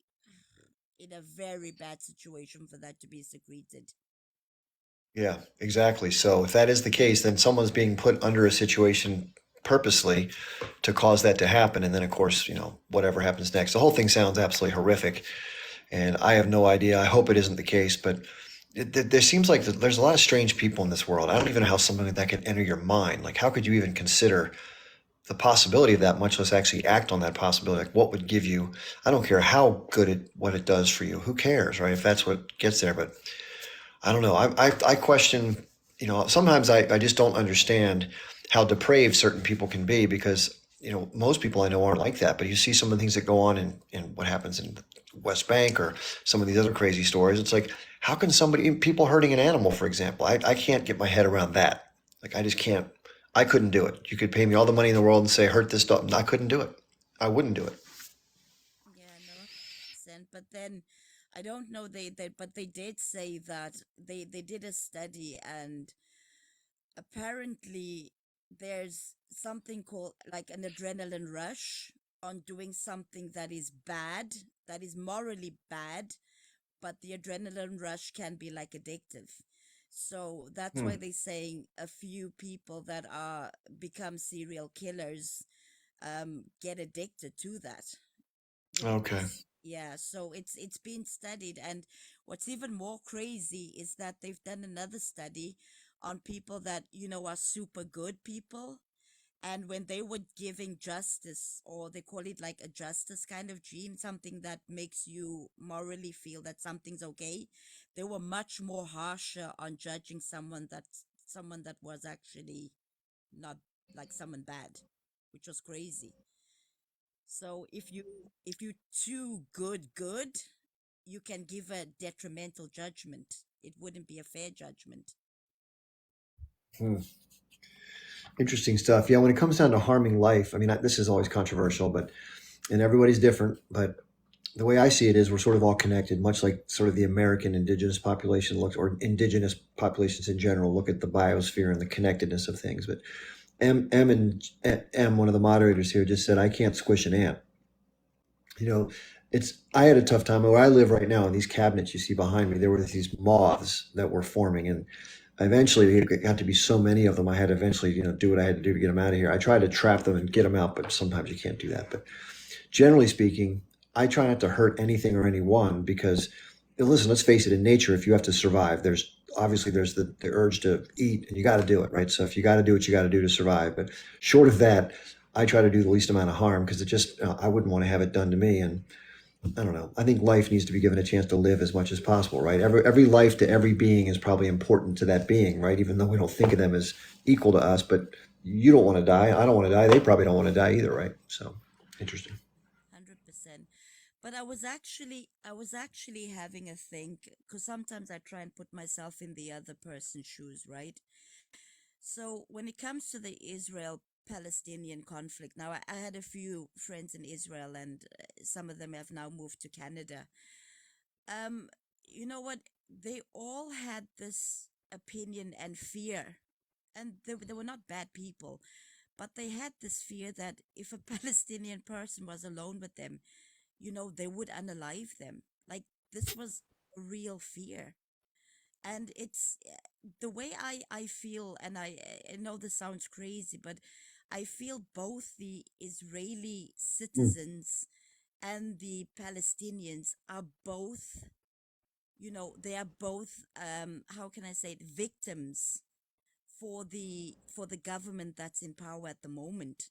in a very bad situation for that to be secreted. Yeah, exactly. So if that is the case, then someone's being put under a situation purposely to cause that to happen. And then, of course, whatever happens next. The whole thing sounds absolutely horrific. And I have no idea. I hope it isn't the case, but there seems like there's a lot of strange people in this world. I don't even know how something like that could enter your mind. Like, how could you even consider the possibility of that, much less actually act on that possibility? Like, what would give you, I don't care how good what it does for you. Who cares, right? If that's what gets there. But I don't know. I question, sometimes I just don't understand how depraved certain people can be, because, most people I know aren't like that. But you see some of the things that go on in what happens in the West Bank or some of these other crazy stories. It's like, how can people hurting an animal, for example, I can't get my head around that. Like, I just can't. I couldn't do it. You could pay me all the money in the world and say, hurt this dog. I couldn't do it. I wouldn't do it. Yeah, no, 100%. But then I don't know, but they did say that they did a study, and apparently there's something called like an adrenaline rush on doing something that is bad, that is morally bad, but the adrenaline rush can be like addictive. So that's why Hmm. they're saying a few people that are become serial killers get addicted to that. Okay. Yeah, so it's been studied, and what's even more crazy is that they've done another study on people that are super good people, and when they were giving justice, or they call it like a justice kind of gene, something that makes you morally feel that something's okay, they were much more harsher on judging someone that was actually not, like someone bad, which was crazy. So if you too good, you can give a detrimental judgment. It wouldn't be a fair judgment. Hmm. Interesting stuff. Yeah, when it comes down to harming life, I mean, this is always controversial, and everybody's different. But the way I see it is we're sort of all connected, much like sort of the American indigenous population looks, or indigenous populations in general, look at the biosphere and the connectedness of things. But M, one of the moderators here, just said, I can't squish an ant. You know, I had a tough time where I live right now in these cabinets you see behind me. There were these moths that were forming, and eventually it got to be so many of them. I had to eventually, do what I had to do to get them out of here. I tried to trap them and get them out, but sometimes you can't do that. But generally speaking, I try not to hurt anything or anyone, because listen, let's face it, in nature, if you have to survive, there's the urge to eat, and you got to do it, right? So if you got to do what you got to do to survive, but short of that, I try to do the least amount of harm, because I wouldn't want to have it done to me. And I don't know. I think life needs to be given a chance to live as much as possible, right? Every life to every being is probably important to that being, right? Even though we don't think of them as equal to us, but you don't want to die. I don't want to die. They probably don't want to die either, right? So interesting. 100%. But I was actually having a think, because sometimes I try and put myself in the other person's shoes, right? So when it comes to the Israel Palestinian conflict, now I had a few friends in Israel, and some of them have now moved to Canada. Um, you know what? They all had this opinion and fear, and they were not bad people, but they had this fear that if a Palestinian person was alone with them, they would unalive them. Like, this was a real fear. And it's the way I feel, and I know this sounds crazy, but I feel both the Israeli Hmm. citizens and the Palestinians are both, they are both, how can I say it, victims for the government that's in power at the moment.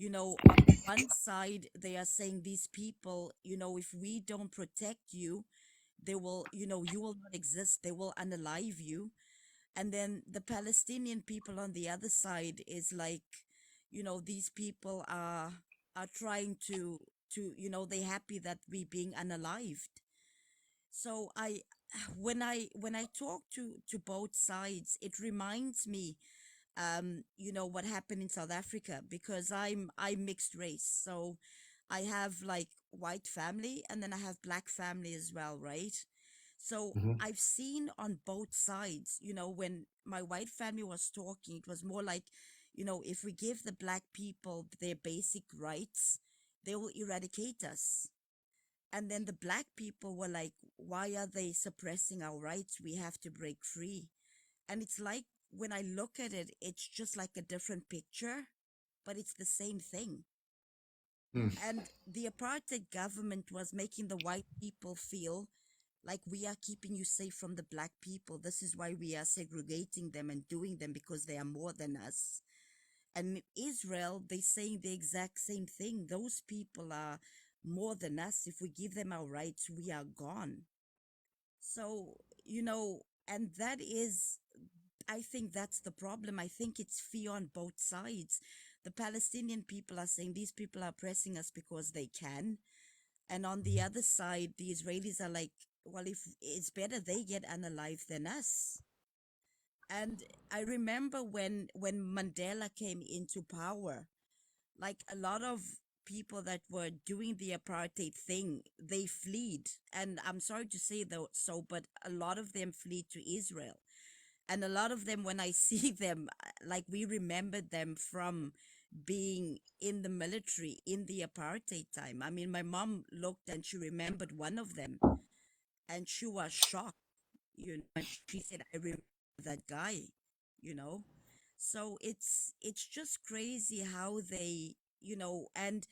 On one side, they are saying these people, if we don't protect you, they will, you will not exist. They will unalive you. And then the Palestinian people on the other side is like, these people are trying to, they're happy that we being unalived. So when I talk to both sides, it reminds me, what happened in South Africa, because I'm mixed race. So I have like white family, and then I have black family as well, right? So Hmm. I've seen on both sides, when my white family was talking, it was more like, if we give the black people their basic rights, they will eradicate us. And then the black people were like, why are they suppressing our rights? We have to break free. And it's like, when I look at it, it's just like a different picture, but it's the same thing. Hmm. And the apartheid government was making the white people feel like we are keeping you safe from the black people. This is why we are segregating them and doing them because they are more than us. And in Israel, they're saying the exact same thing. Those people are more than us. If we give them our rights, we are gone. So, and that is, I think that's the problem. I think it's fear on both sides. The Palestinian people are saying these people are oppressing us because they can. And on the other side, the Israelis are like, well, if it's better they get unalive than us. And I remember when Mandela came into power, like a lot of people that were doing the apartheid thing, they fled. And I'm sorry to say though, so, but a lot of them fled to Israel. And a lot of them, when I see them, like we remembered them from being in the military in the apartheid time. I mean, my mom looked and she remembered one of them and she was shocked, and she said, I remember that guy, you know. So it's just crazy how they, and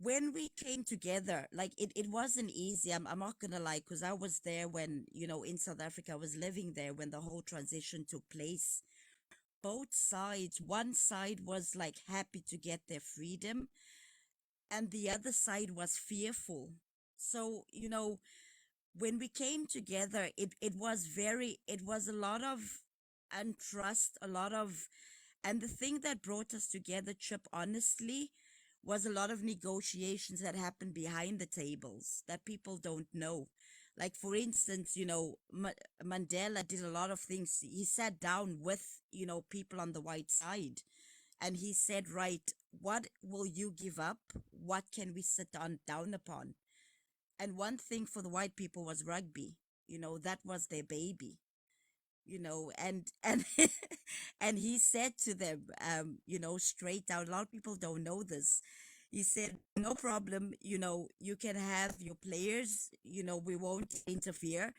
when we came together, like it wasn't easy. I'm not gonna lie, because I was there when, in South Africa, I was living there when the whole transition took place. Both sides, one side was like happy to get their freedom, and the other side was fearful. So, when we came together, it was a lot of untrust, a lot of, and the thing that brought us together, Chip, honestly, was a lot of negotiations that happened behind the tables that people don't know. Like, for instance, Mandela did a lot of things. He sat down with, people on the white side, and he said, right, what will you give up? What can we sit down upon? And one thing for the white people was rugby. That was their baby. And and he said to them, straight out. A lot of people don't know this. He said, "No problem. You can have your players. We won't interfere."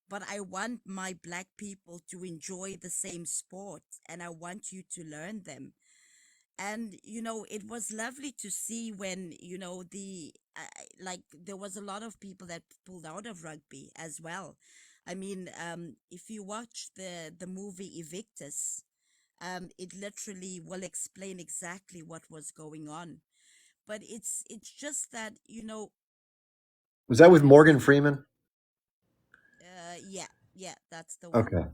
But I want my black people to enjoy the same sport, and I want you to learn them. And it was lovely to see when the like there was a lot of people that pulled out of rugby as well. I mean, if you watch the movie Evictus, it literally will explain exactly what was going on. But it's just that Was that with Morgan Freeman? yeah, yeah, that's the one. Okay,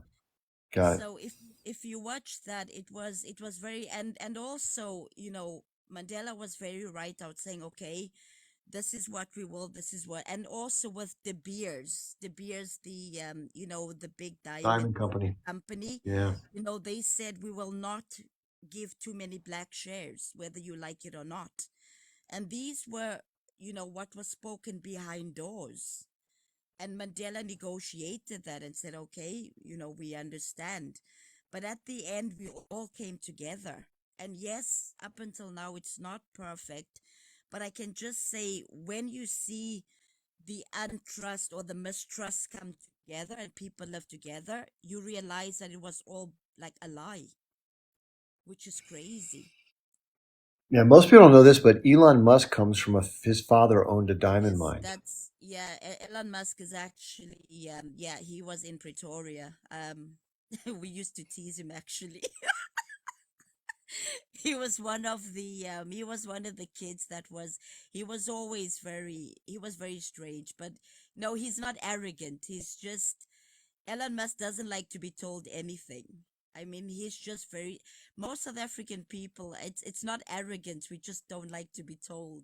got it. So if you watch that, it was very, and also, Mandela was very right out saying, okay, this is what we will, this is what, and also with De Beers, the big diamond Diamond Company. company, Yeah. they said we will not give too many black shares, whether you like it or not. And these were, what was spoken behind doors. And Mandela negotiated that and said, okay, we understand. But at the end, we all came together. And yes, up until now, it's not perfect. But I can just say, when you see the untrust or the mistrust come together and people live together, you realize that it was all like a lie, which is crazy. Yeah, most people don't know this, but Elon Musk comes from his father owned a diamond Yes, mine. that's, yeah. Elon Musk is actually, yeah, he was in Pretoria. We used to tease him actually. He was one of the kids that was, he was very strange, but no, he's not arrogant. He's just, Elon Musk doesn't like to be told anything. I mean, he's just very, most South African people, it's not arrogance. We just don't like to be told.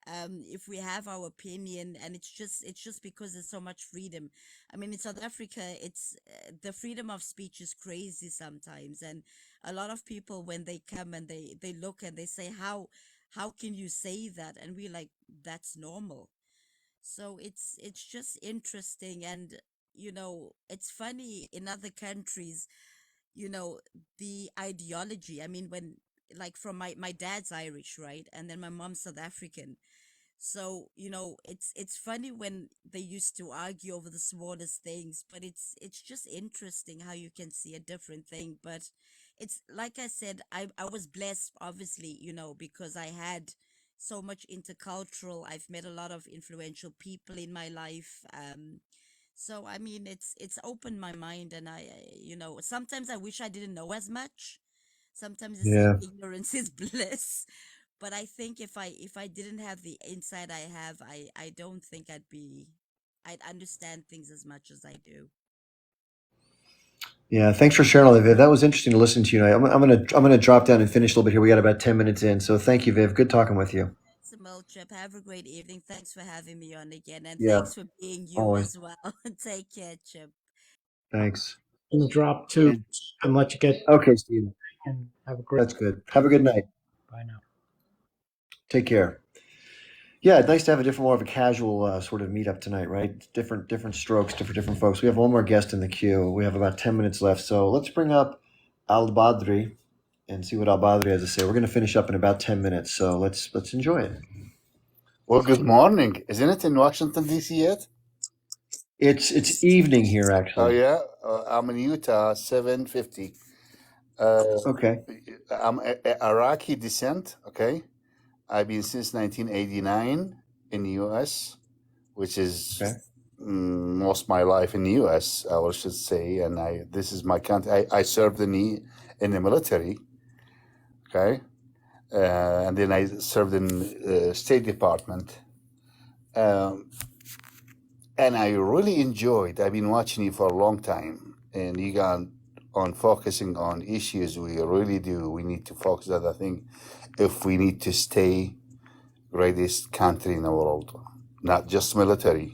If we have our opinion, and it's just because there's so much freedom. I mean, in South Africa, it's the freedom of speech is crazy sometimes, and a lot of people, when they come and they look and they say, how can you say that? And we like, that's normal. So it's just interesting. And it's funny, in other countries, you know the ideology. I mean, when, like, from my dad's Irish, right, and then my mom's South African. So, it's funny when they used to argue over the smallest things, but it's just interesting how you can see a different thing. But it's like I said, I was blessed, obviously, because I had so much intercultural. I've met a lot of influential people in my life. So I mean, it's opened my mind, and sometimes I wish I didn't know as much. Sometimes they say Yeah. ignorance is bliss, but I think if I didn't have the insight I have, I don't think I'd understand things as much as I do. Yeah, thanks for sharing all that, Viv. That was interesting to listen to you. I'm gonna drop down and finish a little bit here. We got about 10 minutes in, so thank you, Viv. Good talking with you. Samuel Trip, have a great evening. Thanks for having me on again, and Yeah, thanks for being you always. as well. Take care, Chip. Thanks. I'm gonna drop two And, and let you get okay, Steve. and have a great That's good. Have a good night. bye now. Take care. Yeah, it's nice to have a different, more of a casual sort of meetup tonight, right? Different strokes, different folks. We have one more guest in the queue. We have about 10 minutes left, so let's bring up Al Badri and see what Al Badri has to say. We're going to finish up in about 10 minutes, so let's enjoy it. Well, good morning. Isn't it in Washington, D.C. yet? It's evening here, Oh, actually. yeah. I'm in Utah, 7:50. Okay. I'm Iraqi descent, okay? I've been since 1989 in the U.S., which is Okay. most of my life in the U.S., I should say. And this is my country. I served in the military, okay? And then I served in State Department. And I really enjoyed. I've been watching you for a long time, and you got on focusing on issues we really do. We need to focus on, I think, if we need to stay greatest country in the world, not just military.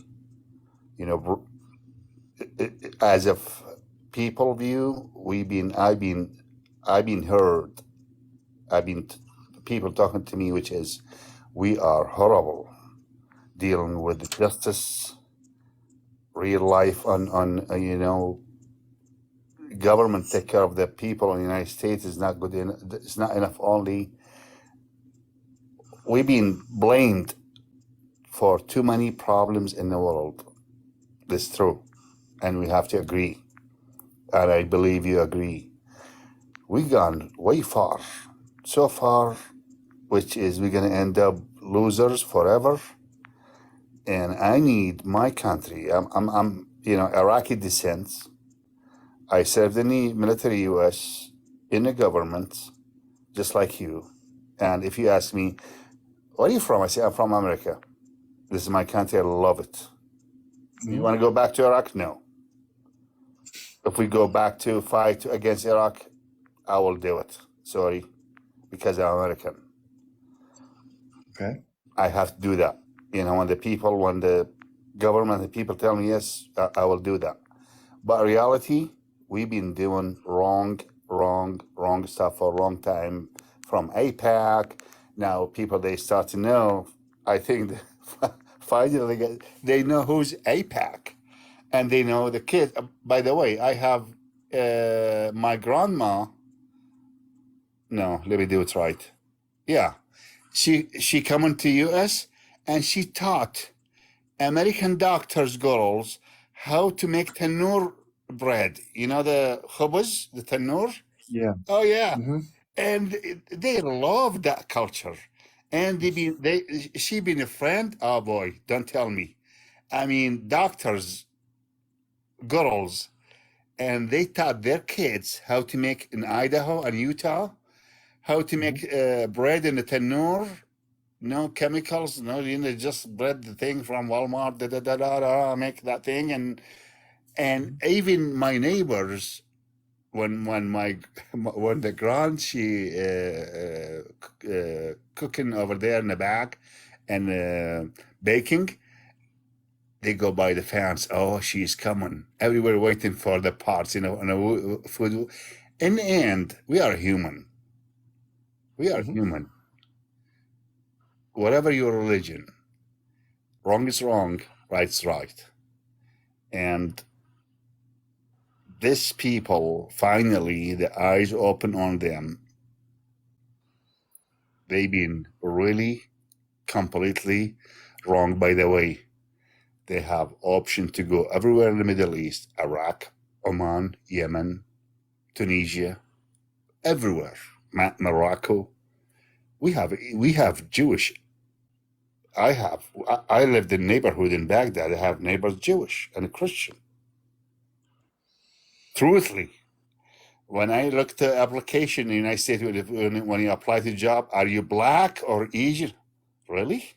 As of people view, I've been heard. People talking to me, which is, we are horrible dealing with justice, real life on government take care of the people in the United States is not good enough. It's not enough. Only we've been blamed for too many problems in the world. That's true, and we have to agree. And I believe you agree. We've gone way far, so far, which is we're gonna end up losers forever. And I need my country. I'm Iraqi descent. I served in the military U.S. in the government, just like you. And if you ask me, where are you from? I say, I'm from America. This is my country. I love it. You want to go back to Iraq? No. If we go back to fight against Iraq, I will do it. Sorry, because I'm American. Okay. I have to do that. When the government, the people tell me yes, I will do that. But reality, we've been doing wrong stuff for a long time. From AIPAC, now people, they start to know. I think finally they know who's AIPAC, and they know the kids. By the way, I have my grandma. No, let me do it right. Yeah, she coming to US, and she taught American doctors girls how to make tandoor bread. The khubuz, the tandoor. Yeah. Oh yeah, Mm-hmm. and they love that culture. And she been a friend. Oh boy, don't tell me. I mean, doctors, girls, and they taught their kids how to make in Idaho and Utah, how to make bread in the tandoor. No chemicals, just bread the thing from Walmart, make that thing. And even my neighbors, when the grand, she cooking over there in the back and baking, they go by the fans. Oh, she's coming. Everywhere waiting for the parts, food. In the end, we are human. We are human. Whatever your religion, wrong is wrong, right is right. And these people, finally, the eyes open on them. They've been really completely wrong. By the way, they have option to go everywhere in the Middle East, Iraq, Oman, Yemen, Tunisia, everywhere. Morocco, we have Jewish. I lived in a neighborhood in Baghdad. I have neighbors Jewish and Christian. Truthfully, when I looked at application in the United States, when you apply to job, are you black or Asian? Really?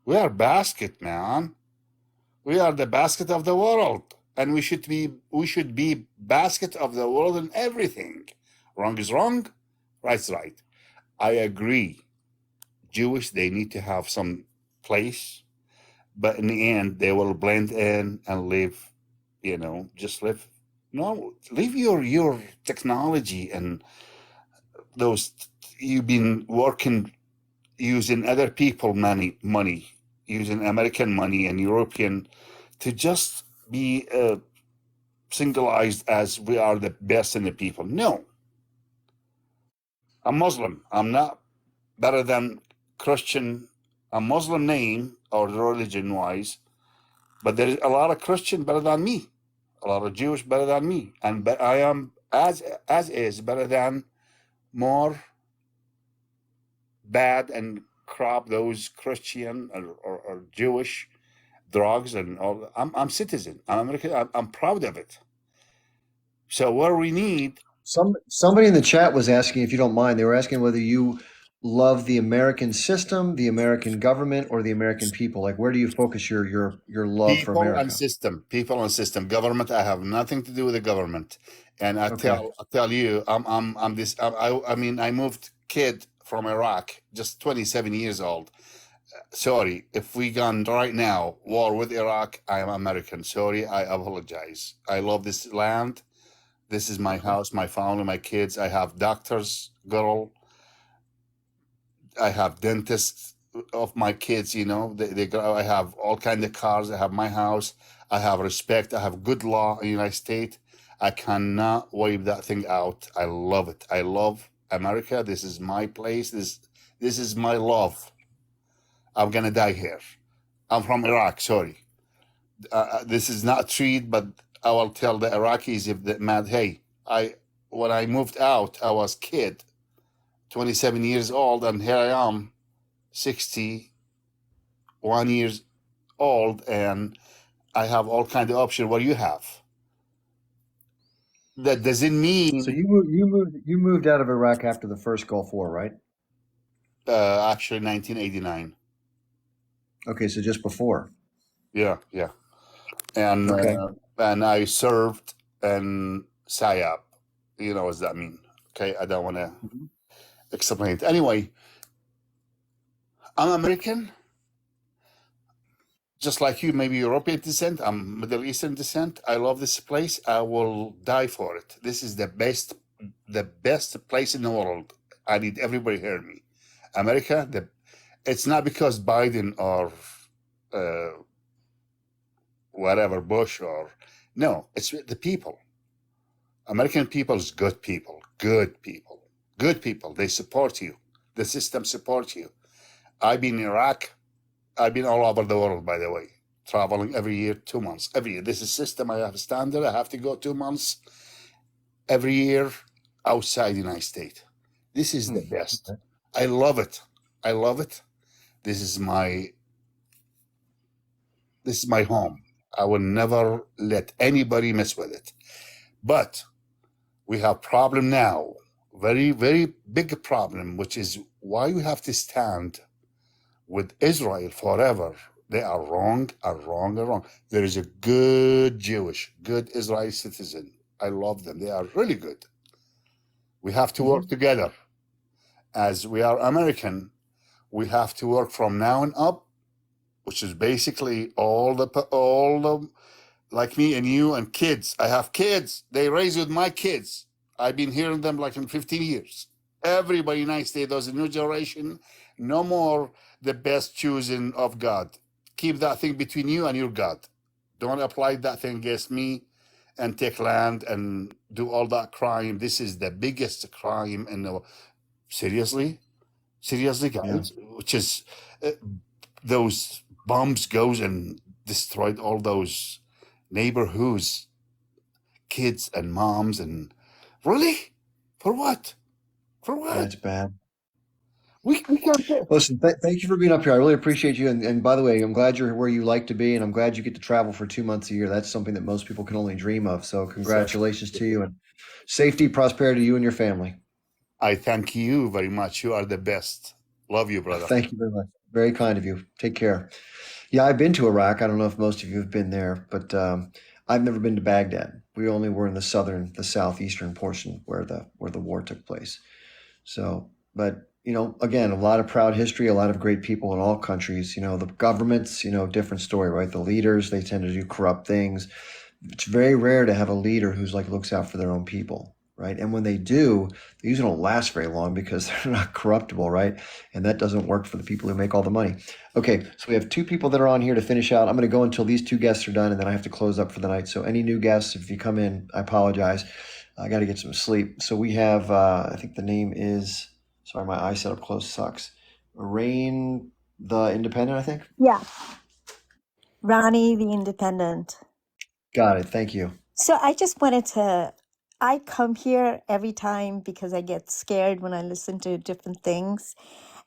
We are basket, man. We are the basket of the world, and we should be basket of the world in everything. Wrong is wrong, right is right. I agree. Jewish, they need to have some place, but in the end, they will blend in and live. Just live. No, leave your technology and those you've been working using other people money, using American money and European to just be singleized as we are the best in the people. No, I'm Muslim. I'm not better than Christian. I'm Muslim name or religion wise, but there is a lot of Christian better than me, a lot of Jewish better than me, and I am as is better than more bad and crop those Christian or Jewish drugs and all. I'm citizen. I'm American. I'm proud of it. So where we need Somebody in the chat was asking, if you don't mind, they were asking whether you love the American system, the American government, or the American people. Like, where do you focus your love for people and America? system, government. I have nothing to do with the government, and I Okay. tell you, I'm this. I mean, I moved kid from Iraq, just 27 years old. Sorry, if we gone right now war with Iraq, I am American. Sorry, I apologize. I love this land. This is my house, my family, my kids. I have doctors, girl. I have dentists of my kids. They go. I have all kind of cars. I have my house. I have respect. I have good law in the United States. I cannot wipe that thing out. I love it. I love America. This is my place. This is my love. I'm gonna die here. I'm from Iraq. Sorry. This is not a treat, but I will tell the Iraqis if they're mad. Hey, when I moved out, I was kid, 27 years old, and here I am, 61 years old, and I have all kind of options. What do you have? That doesn't mean So you moved out of Iraq after the first Gulf War, right? actually 1989. Okay, so just before. Yeah. And Okay. and I served in SIAP. You know what that mean? Okay, I don't want to explain it. Anyway, I'm American, just like you, maybe European descent. I'm Middle Eastern descent. I love this place. I will die for it. This is the best place in the world. I need everybody to hear me. America, it's not because Biden or whatever, Bush or, no, it's the people. American people is good people. They support you. The system supports you. I've been in Iraq. I've been all over the world, by the way, traveling every year, 2 months. Every year. This is system. I have a standard. I have to go 2 months every year outside the United States. This is the best. Okay. I love it. This is my home. I will never let anybody mess with it. But we have problem now, very, very big problem, which is why we have to stand with Israel forever. They are wrong. There is a good Jewish, good Israeli citizen. I love them. They are really good. We have to work together. As we are American, we have to work from now and up, which is basically all the like me and you and kids. I have kids. They raise with my kids. I've been hearing them like in 15 years. Everybody in the United States, there's a new generation. No more the best choosing of God. Keep that thing between you and your God. Don't apply that thing against me and take land and do all that crime. This is the biggest crime in the seriously, guys. Which is those bombs goes and destroyed all those neighborhoods, kids and moms, and really For what? For what? That's bad. We can't. Listen, thank you for being up here. I really appreciate you. And by the way, I'm glad you're where you like to be, and I'm glad you get to travel for 2 months a year. That's something that most people can only dream of. So congratulations to you, and safety, prosperity to you and your family. I thank you very much. You are the best. Love you, brother. Thank you very much. Very kind of you. Take care. Yeah, I've been to Iraq. I don't know if most of you have been there, but I've never been to Baghdad. We only were in the southeastern portion where the war took place. So, but again, a lot of proud history, a lot of great people in all countries. The governments, different story, right? The leaders, they tend to do corrupt things. It's very rare to have a leader who's like looks out for their own people, right? And when they do, they usually don't last very long because they're not corruptible, right? And that doesn't work for the people who make all the money. Okay, so we have two people that are on here to finish out. I'm going to go until these two guests are done, and then I have to close up for the night. So any new guests, if you come in, I apologize. I got to get some sleep. So we have, I think the name is, sorry, my eye set up close sucks. Rain the Independent, I think. Yeah, Ronnie the Independent. Got it. Thank you. So I just wanted to, I come here every time because I get scared when I listen to different things.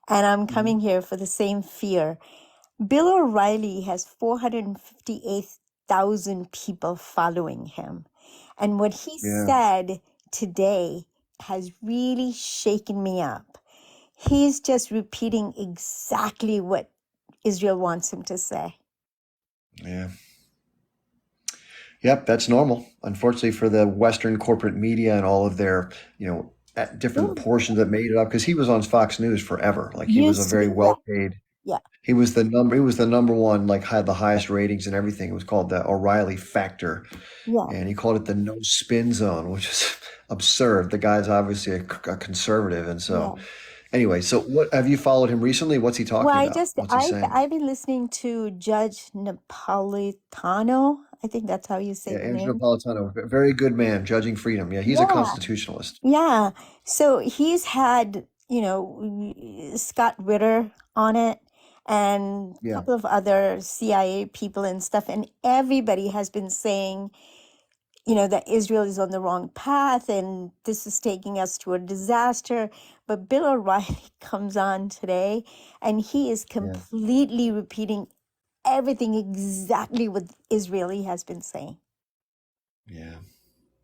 And I'm coming here for the same fear. Bill O'Reilly has 458,000 people following him. And what he Yeah. said today has really shaken me up. He's just repeating exactly what Israel wants him to say. Yeah. Yep, that's normal. Unfortunately for the Western corporate media and all of their, at different portions that made it up, because he was on Fox News forever. Like he was a Used to very be, well paid. yeah. He was the number one, like had the highest ratings and everything. It was called the O'Reilly Factor. Yeah. And he called it the no spin zone, which is absurd. The guy's obviously a conservative. And so anyway, so what have you followed him recently? What's he talking Well, about? What's he saying? I've been listening to Judge Napolitano. I think that's how you say Yeah, the Andrew name. Napolitano, very good man, judging freedom. Yeah, he's a Yeah. constitutionalist. Yeah. So he's had, Scott Ritter on it and a Yeah. couple of other CIA people and stuff. And everybody has been saying, that Israel is on the wrong path and this is taking us to a disaster. But Bill O'Reilly comes on today and he is completely repeating everything exactly what Israeli has been saying. Yeah.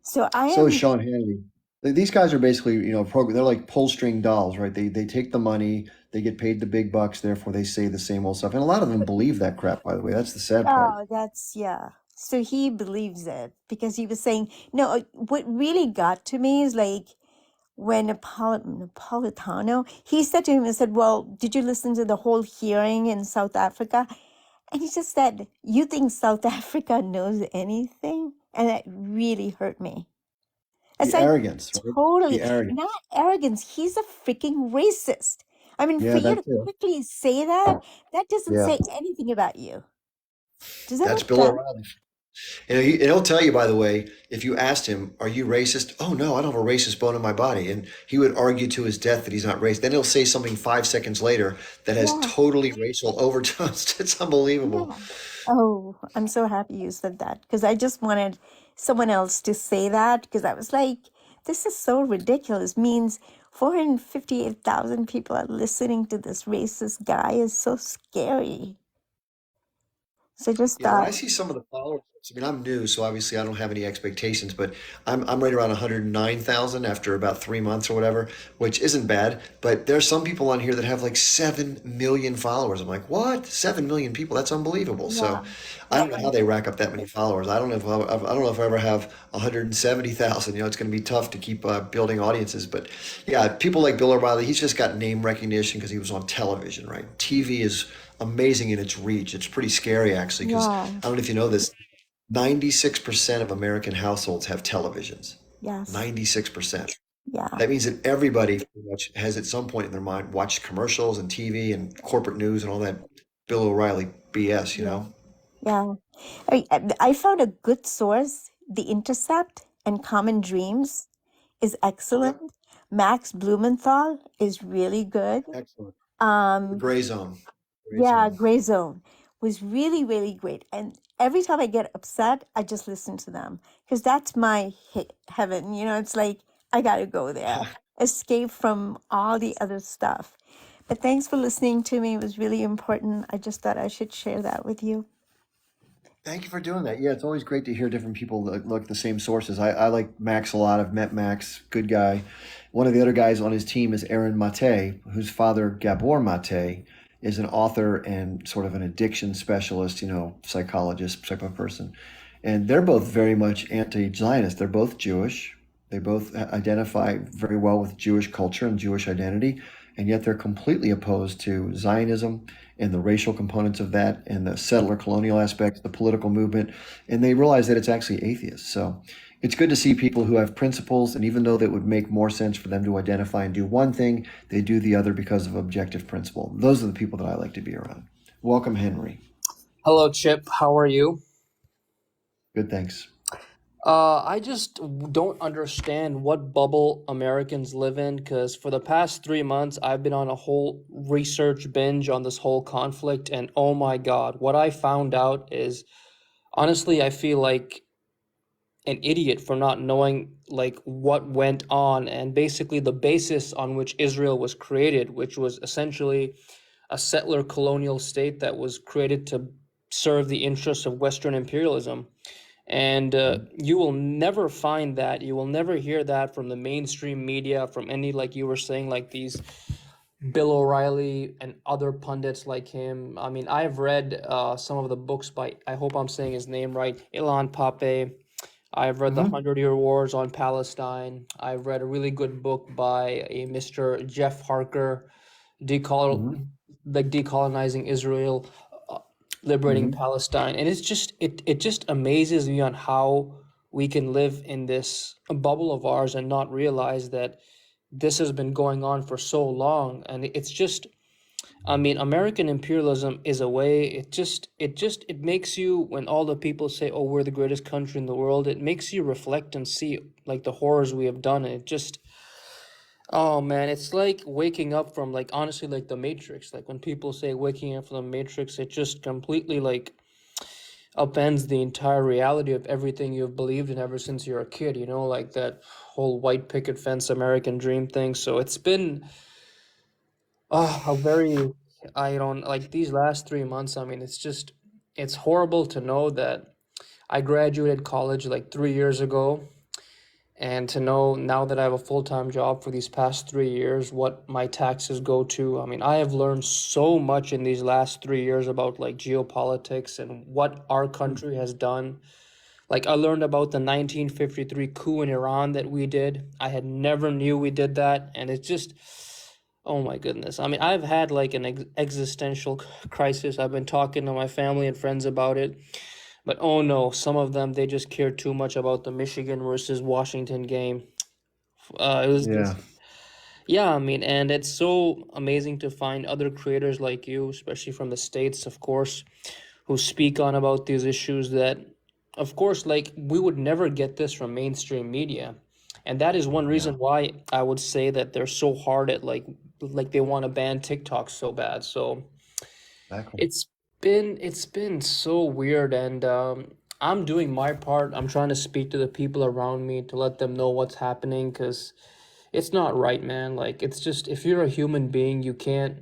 So So is Sean Hannity. These guys are basically, they're like pull string dolls, right? They take the money, they get paid the big bucks, therefore they say the same old stuff. And a lot of them believe that crap, by the way. That's the sad part. Oh, so he believes it because he was saying, no, what really got to me is like when Napolitano, he said to him and said, well, did you listen to the whole hearing in South Africa? And he just said, you think South Africa knows anything? And that really hurt me. It's The like, arrogance, right? totally, The arrogance. not arrogance. He's a freaking racist. I mean, Yeah, for you that to too. quickly say that doesn't Yeah. say anything about you. Does that That's make Bill sense? O'Reilly. And he'll tell you, by the way, if you asked him, are you racist? Oh, no, I don't have a racist bone in my body. And he would argue to his death that he's not racist. Then he'll say something 5 seconds later that has Yeah. totally racial overtones. It's unbelievable. Yeah. Oh, I'm so happy you said that because I just wanted someone else to say that because I was like, this is so ridiculous. Means 458,000 people are listening to this racist guy is so scary. So just Yeah, when I thought, see some of the followers, I mean, I'm new, so obviously I don't have any expectations, but I'm right around 109,000 after about 3 months or whatever, which isn't bad. But there's some people on here that have like 7 million followers. I'm like, what? 7 million people? That's unbelievable. So yeah, I don't know how they rack up that many followers. I don't know if I ever have 170,000. It's going to be tough to keep building audiences. But yeah, people like Bill O'Reilly, he's just got name recognition because he was on television, right? TV is amazing in its reach. It's pretty scary actually because I yeah, don't know if you know this. 96% of American households have televisions. yes, 96%. yeah, That means that everybody pretty much has at some point in their mind watched commercials and TV and corporate news and all that Bill O'Reilly BS, yeah, yeah. I found a good source. The Intercept and Common Dreams is Yep. excellent. Max Blumenthal is really good. Excellent. The Um, Gray Zone. Gray Yeah, Zone. Gray Zone was really, really great. And every time I get upset, I just listen to them because that's my heaven. It's like I got to go there, escape from all the other stuff. But thanks for listening to me. It was really important. I just thought I should share that with you. Thank you for doing that. Yeah, it's always great to hear different people that look at the same sources. I like Max a lot. I've met Max, good guy. One of the other guys on his team is Aaron Mate, whose father, Gabor Mate, is an author and sort of an addiction specialist, psychologist type of person. And they're both very much anti-Zionist. They're both Jewish. They both identify very well with Jewish culture and Jewish identity, and yet they're completely opposed to Zionism and the racial components of that and the settler colonial aspects, the political movement, and they realize that it's actually atheist. So it's good to see people who have principles, and even though that would make more sense for them to identify and do one thing, they do the other because of objective principle. Those are the people that I like to be around. Welcome, Henry. Hello, Chip. How are you? Good, thanks. I just don't understand what bubble Americans live in because for the past 3 months, I've been on a whole research binge on this whole conflict. And oh my God, what I found out is honestly, I feel like an idiot for not knowing like what went on and basically the basis on which Israel was created, which was essentially a settler colonial state that was created to serve the interests of Western imperialism. And you will never find that. You will never hear that from the mainstream media, from any, like you were saying, like these Bill O'Reilly and other pundits like him. I mean, I've read some of the books by, I hope I'm saying his name right, Ilan Pappé. I've read The 100-Year Wars on Palestine. I've read a really good book by a Mr. Jeff Harker, Decolonizing Israel, liberating Palestine. And it's just it just amazes me on how we can live in this bubble of ours and not realize that this has been going on for so long. And it's just, I mean, American imperialism is a way, it makes you, when all the people say, oh, we're the greatest country in the world, it makes you reflect and see like the horrors we have done. And it just, oh man, it's like waking up from, like, honestly, like the Matrix. Like when people say waking up from the Matrix, it just completely like upends the entire reality of everything you've believed in ever since you're a kid, like that whole white picket fence American dream thing. So it's been a very, I don't like these last 3 months. I mean, it's horrible to know that I graduated college like 3 years ago. And to know now that I have a full-time job for these past 3 years, what my taxes go to. I mean, I have learned so much in these last 3 years about like geopolitics and what our country has done. Like I learned about the 1953 coup in Iran that we did. I had never knew we did that. And it's just, oh my goodness. I mean, I've had like an existential crisis. I've been talking to my family and friends about it. But oh no, some of them, they just care too much about the Michigan versus Washington game. Yeah. Yeah, I mean, and it's so amazing to find other creators like you, especially from the States, of course, who speak on about these issues that, of course, like we would never get this from mainstream media. And that is one reason why I would say that they're so hard at like they want to ban TikTok so bad. So Exactly. it's been so weird, and I'm doing my part. I'm trying to speak to the people around me to let them know what's happening because it's not right, man. Like it's just if you're a human being, you can't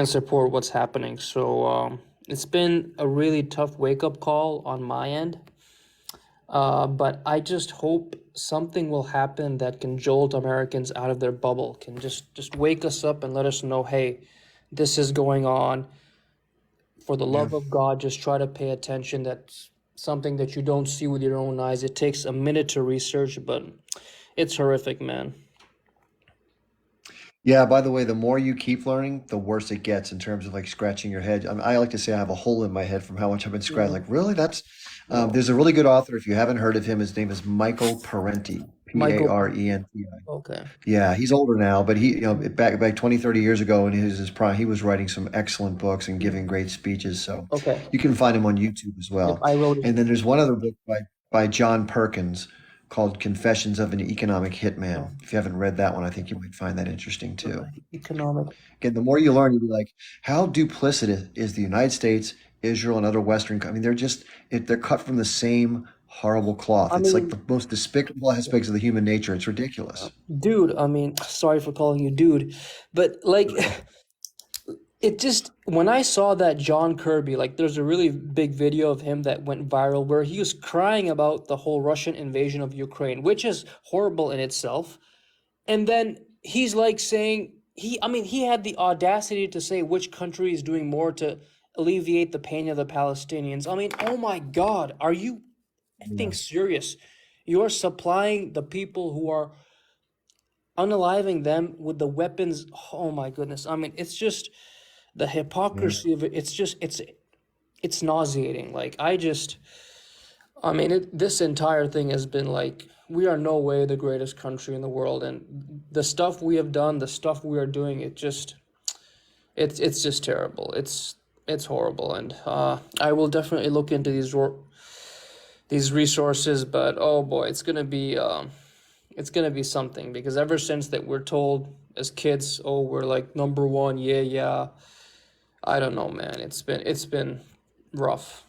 support what's happening. So it's been a really tough wake-up call on my end. But I just hope something will happen that can jolt Americans out of their bubble, can just wake us up and let us know, hey, this is going on. For the love of God, just try to pay attention. That's something that you don't see with your own eyes. It takes a minute to research, but it's horrific, man. Yeah, by the way, the more you keep learning, the worse it gets in terms of like scratching your head. I like to say I have a hole in my head from how much I've been scratching. Like, really? There's a really good author. If you haven't heard of him, his name is Michael Parenti, Michael, Parenti. okay. Yeah, he's older now, but he, back 20, 30 years ago in his prime, he was writing some excellent books and giving great speeches. So Okay. you can find him on YouTube as Yep, well. I wrote it. And then there's one other book by John Perkins called Confessions of an Economic Hitman. If you haven't read that one, I think you might find that interesting too. Economic. Again, the more you learn, you'll be like, how duplicitous is the United States, Israel, and other Western? I mean, they're cut from the same horrible cloth. I It's like mean, the most despicable aspects of the human nature. It's ridiculous. dude, I mean, sorry for calling you dude, but like, Okay. it just, when I saw that John Kirby, like, there's a really big video of him that went viral where he was crying about the whole Russian invasion of Ukraine, which is horrible in itself. And then he's like saying, I mean, he had the audacity to say which country is doing more to alleviate the pain of the Palestinians. I mean, oh my God, are you Yeah. effing serious? You're supplying the people who are unaliving them with the weapons. Oh my goodness. I mean, it's just the Yeah. hypocrisy of it. It's nauseating. Like, I mean, this entire thing has been like, we are no way the greatest country in the world, and the stuff we have done, the stuff we are doing, it's just terrible. It's horrible, and I will definitely look into these resources. But oh boy, it's gonna be something, because ever since that we're told as kids, oh, we're like number one, yeah, yeah. I don't know, man. It's been rough.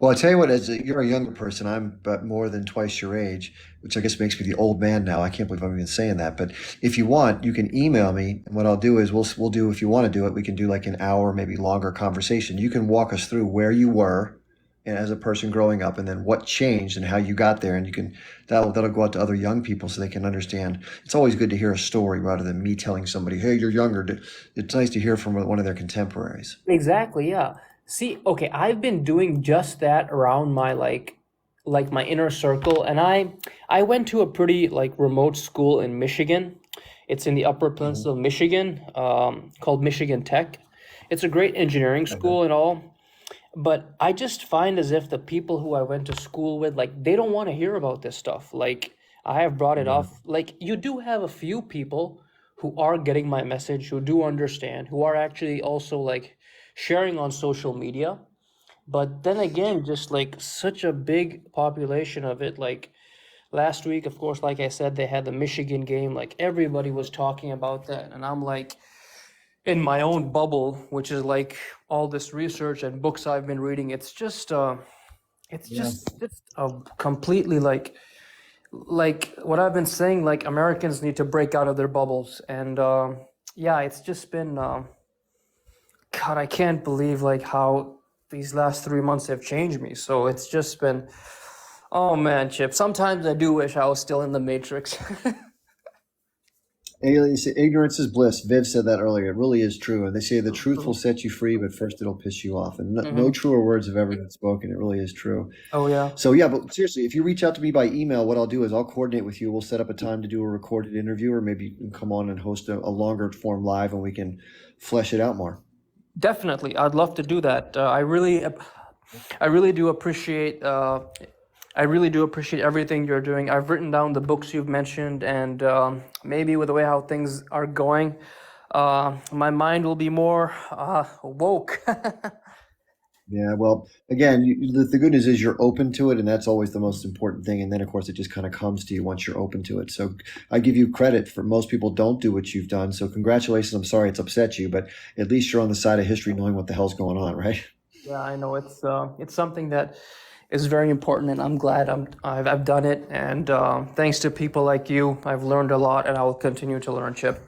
Well, I tell you what, you're a younger person, I'm but more than twice your age, which I guess makes me the old man now. I can't believe I'm even saying that. But if you want, you can email me, and what I'll do is we'll do, if you want to do it, we can do like an hour, maybe longer conversation. You can walk us through where you were and as a person growing up, and then what changed and how you got there, and you can that'll go out to other young people so they can understand. It's always good to hear a story rather than me telling somebody, "Hey, you're younger." It's nice to hear from one of their contemporaries. Exactly, yeah. See, okay, I've been doing just that around my like my inner circle, and I went to a pretty like remote school in Michigan. It's in the Upper Hmm. Peninsula of Michigan, called Michigan Tech. It's a great engineering Okay. school and all, but I just find as if the people who I went to school with, like, they don't want to hear about this stuff. Like, I have brought it Yeah. off. Like, you do have a few people who are getting my message, who do understand, who are actually also like sharing on social media. But then again, just like such a big population of it. Like last week, of course, like I said, they had the Michigan game. Like everybody was talking about that. And I'm like, in my own bubble, which is like all this research and books I've been reading, Yeah. it's a completely like what I've been saying, like Americans need to break out of their bubbles. And yeah, it's just been God, I can't believe like how these last 3 months have changed me. So it's just been, oh man, Chip. Sometimes I do wish I was still in the Matrix. Ignorance is bliss. Viv said that earlier. It really is true. And they say the truth will set you free, but first it'll piss you off. And no Hmm. truer words have ever been spoken. It really is true. Oh yeah. So yeah, but seriously, if you reach out to me by email, what I'll do is I'll coordinate with you. We'll set up a time to do a recorded interview, or maybe you can come on and host a longer form live, and we can flesh it out more. Definitely, I'd love to do that. I really do appreciate. I really do appreciate everything you're doing. I've written down the books you've mentioned, and maybe with the way how things are going, my mind will be more woke. Yeah, well, again, the good news is you're open to it, and that's always the most important thing. And then, of course, it just kind of comes to you once you're open to it. So I give you credit for most people don't do what you've done. So congratulations. I'm sorry it's upset you, but at least you're on the side of history knowing what the hell's going on, right? Yeah, I know it's something that is very important, and I'm glad I've done it. And thanks to people like you, I've learned a lot, and I will continue to learn, Chip.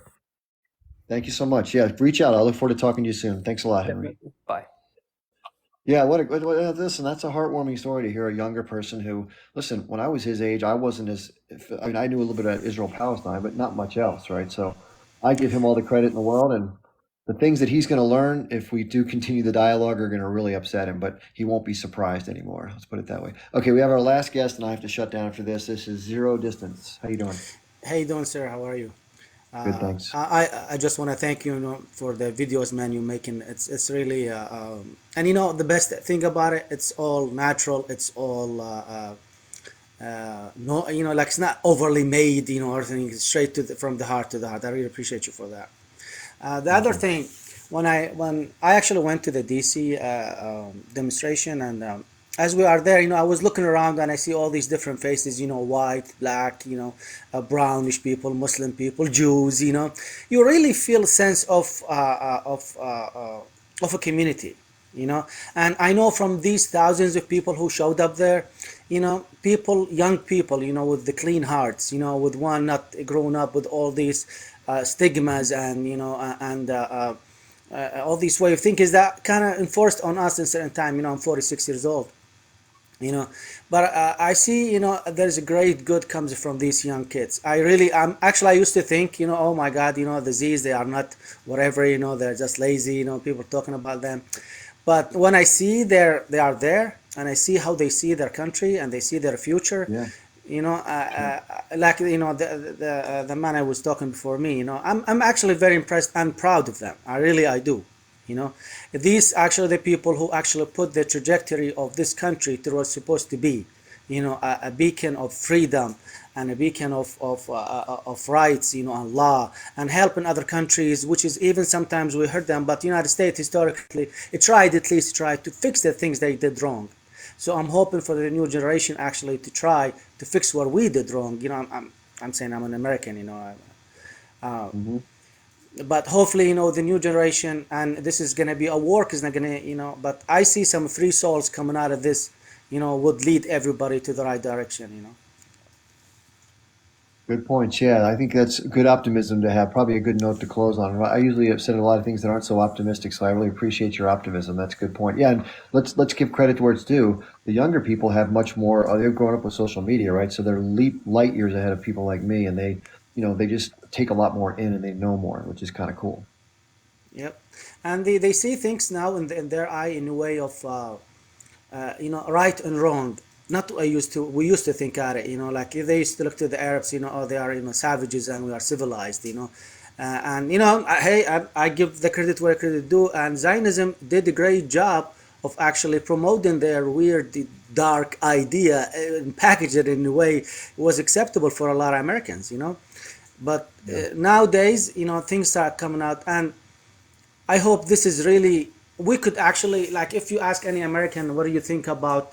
Thank you so much. Yeah, reach out. I look forward to talking to you soon. Thanks a lot, Henry. Definitely. Bye. Yeah, listen, that's a heartwarming story to hear a younger person who, listen, when I was his age, I wasn't I mean, I knew a little bit about Israel Palestine, but not much else, right? So I give him all the credit in the world, and the things that he's going to learn if we do continue the dialogue are going to really upset him, but he won't be surprised anymore. Let's put it that way. Okay, we have our last guest, and I have to shut down after this. This is Zero Distance. How you doing? How you doing, sir? How are you? Good, thanks. I just want to thank you, for the videos, man, you're making. It's really and the best thing about it, it's all natural. It's all no, like it's not overly made, everything is straight from the heart to the heart. I really appreciate you for that. The Thank other you. thing, when I actually went to the DC demonstration, and as we are there, I was looking around and I see all these different faces, white, black, brownish people, Muslim people, Jews, you really feel a sense of a community. you know. And I know from these thousands of people who showed up there, you know, people, young people, you know, with the clean hearts, you know, with one not grown up with all these stigmas and, you know, all these way of thinking that kind of enforced on us in certain time. You know, I'm 46 years old, you know, but I see, you know, there's a great good comes from these young kids. I'm actually, I used to think, you know, oh my God, you know, the Z's, they are not whatever, you know, they're just lazy, you know, people talking about them. But when I see they are there, and I see how they see their country and they see their future, Yeah. you know, like, you know, the man I was talking before me, you know, I'm actually very impressed and proud of them. I do. You know, these actually the people who actually put the trajectory of this country to what's supposed to be, you know, a beacon of freedom and a beacon of rights, you know, and law, and helping other countries, which is even sometimes we hurt them. But the United States historically, it tried to fix the things they did wrong. So I'm hoping for the new generation actually to try to fix what we did wrong. You know, I'm saying I'm an American, you know. Hmm. But hopefully, you know, the new generation, and this is going to be a work, is not going to, you know, but I see some free souls coming out of this, you know, would lead everybody to the right direction, you know. Good points. Yeah, I think that's good optimism to have. Probably a good note to close on. I usually have said a lot of things that aren't so optimistic, so I really appreciate your optimism. That's a good point. Yeah, and let's give credit to where it's due. The younger people have much more. They've grown up with social media, right? So they're light years ahead of people like me, and they just take a lot more in and they know more, which is kind of cool. Yep. And they see things now in their eye in a way of, you know, right and wrong. Not we used to think at it, you know, like if they used to look to the Arabs, you know, oh, they are, you know, savages and we are civilized, you know. And, you know, I give the credit where credit due. And Zionism did a great job of actually promoting their weird, dark idea and package it in a way it was acceptable for a lot of Americans, you know. But Yeah. nowadays, you know, things start coming out, and I hope this is really. We could actually, like, if you ask any American, what do you think about,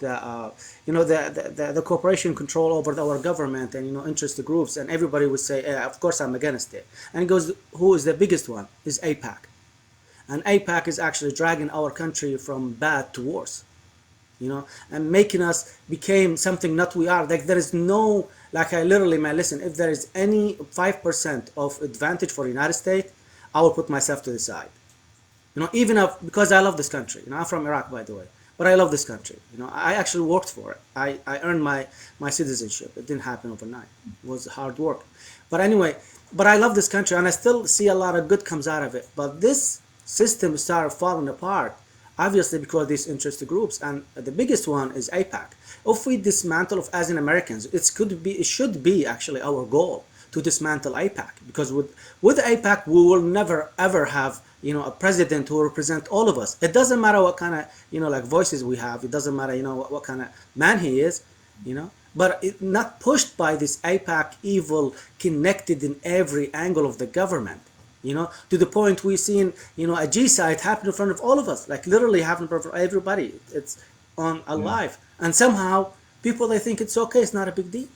you know, the corporation control over our government and, you know, interest groups, and everybody would say, of course, I'm against it. And he goes, who is the biggest one? Is AIPAC, and AIPAC is actually dragging our country from bad to worse, you know, and making us became something not we are. Like there is no, like I literally, man, listen, if there is any 5% of advantage for the United States, I will put myself to the side. You know, even if, because I love this country. You know, I'm from Iraq, by the way, but I love this country. You know, I actually worked for it. I earned my citizenship. It didn't happen overnight. It was hard work. But anyway, but I love this country, and I still see a lot of good comes out of it. But this system started falling apart, obviously because of these interest groups, and the biggest one is AIPAC. If we dismantle, as in Americans, it should be actually our goal to dismantle AIPAC, because with AIPAC we will never ever have, you know, a president who will represent all of us. It doesn't matter what kind of, you know, like voices we have. It doesn't matter, you know, what kind of man he is, you know. But not pushed by this AIPAC evil, connected in every angle of the government, you know, to the point we've seen, you know, a G-site happen in front of all of us, like literally happen in front of everybody. It's on Yeah. alive, and somehow people, they think it's okay. It's not a big deal.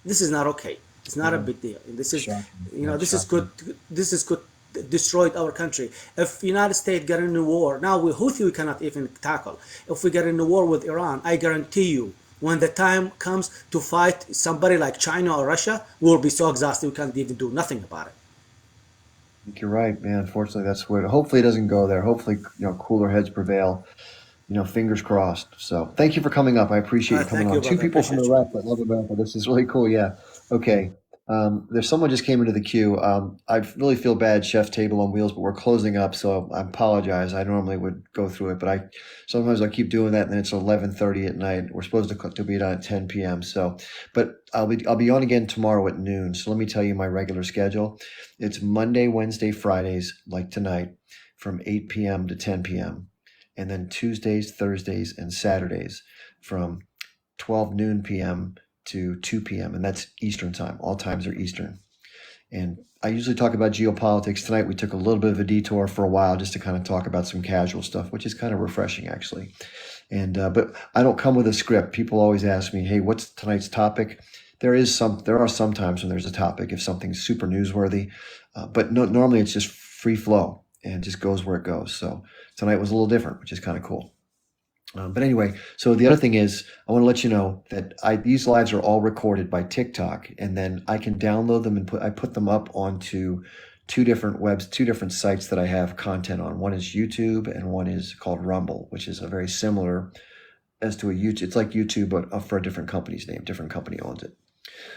This is not okay. It's not a Yeah. big deal. This is, Shocking. you Yeah, know, it's this is good. shocking. This is good. Destroyed our country. If United States get in a war now with Houthi, we cannot even tackle. If we get in a war with Iran, I guarantee you, when the time comes to fight somebody like China or Russia, we will be so exhausted we can't even do nothing about it. I think you're right, man. Unfortunately, that's what. Hopefully, it doesn't go there. Hopefully, cooler heads prevail. Fingers crossed. So, thank you for coming up. I appreciate you coming Thank you, on. Two brother. people from Appreciate you. Iraq that love America. This is really cool. Yeah. Okay. There's someone just came into the queue. I really feel bad, Chef Table on Wheels, but we're closing up, so I apologize. I normally would go through it, but sometimes I keep doing that, and then it's 11:30 at night. We're supposed to be done at 10 p.m. So, but I'll be on again tomorrow at noon. So let me tell you my regular schedule. It's Monday, Wednesday, Fridays, like tonight, from 8 p.m. to 10 p.m. And then Tuesdays, Thursdays, and Saturdays from 12 noon p.m. to 2 p.m. And that's Eastern time. All times are Eastern. And I usually talk about geopolitics. Tonight we took a little bit of a detour for a while just to kind of talk about some casual stuff, which is kind of refreshing actually. And but I don't come with a script. People always ask me, "Hey, what's tonight's topic?" There are some times when there's a topic if something's super newsworthy, but no, normally it's just free flow and it just goes where it goes. So Tonight was a little different, which is kind of cool. But anyway, so the other thing is, I want to let you know that these lives are all recorded by TikTok, and then I can download them and I put them up onto two different sites that I have content on. One is YouTube, and one is called Rumble, which is a very similar as to a YouTube. It's like YouTube, but for a different company's name. Different company owns it.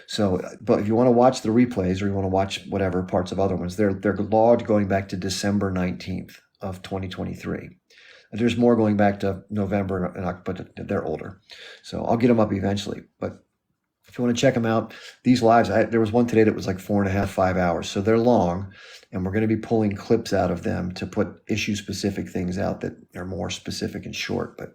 So, but if you want to watch the replays or you want to watch whatever parts of other ones, they're logged going back to December 19th of 2023. There's more going back to November, but they're older. So I'll get them up eventually. But if you want to check them out, these lives, there was one today that was like 4.5, 5 hours. So they're long, and we're going to be pulling clips out of them to put issue-specific things out that are more specific and short. But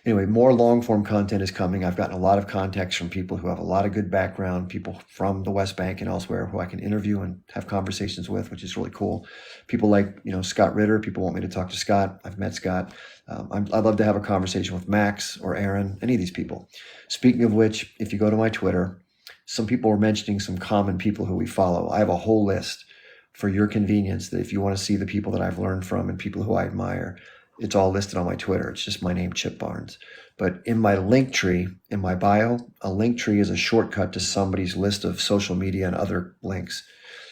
anyway, more long-form content is coming. I've gotten a lot of contacts from people who have a lot of good background, people from the West Bank and elsewhere who I can interview and have conversations with, which is really cool. People like, Scott Ritter. People want me to talk to Scott. I've met Scott. I'd love to have a conversation with Max or Aaron, any of these people. Speaking of which, if you go to my Twitter, some people were mentioning some common people who we follow. I have a whole list for your convenience that if you want to see the people that I've learned from and people who I admire, it's all listed on my Twitter. It's just my name, Chip Barnes. But in my link tree, in my bio, a link tree is a shortcut to somebody's list of social media and other links.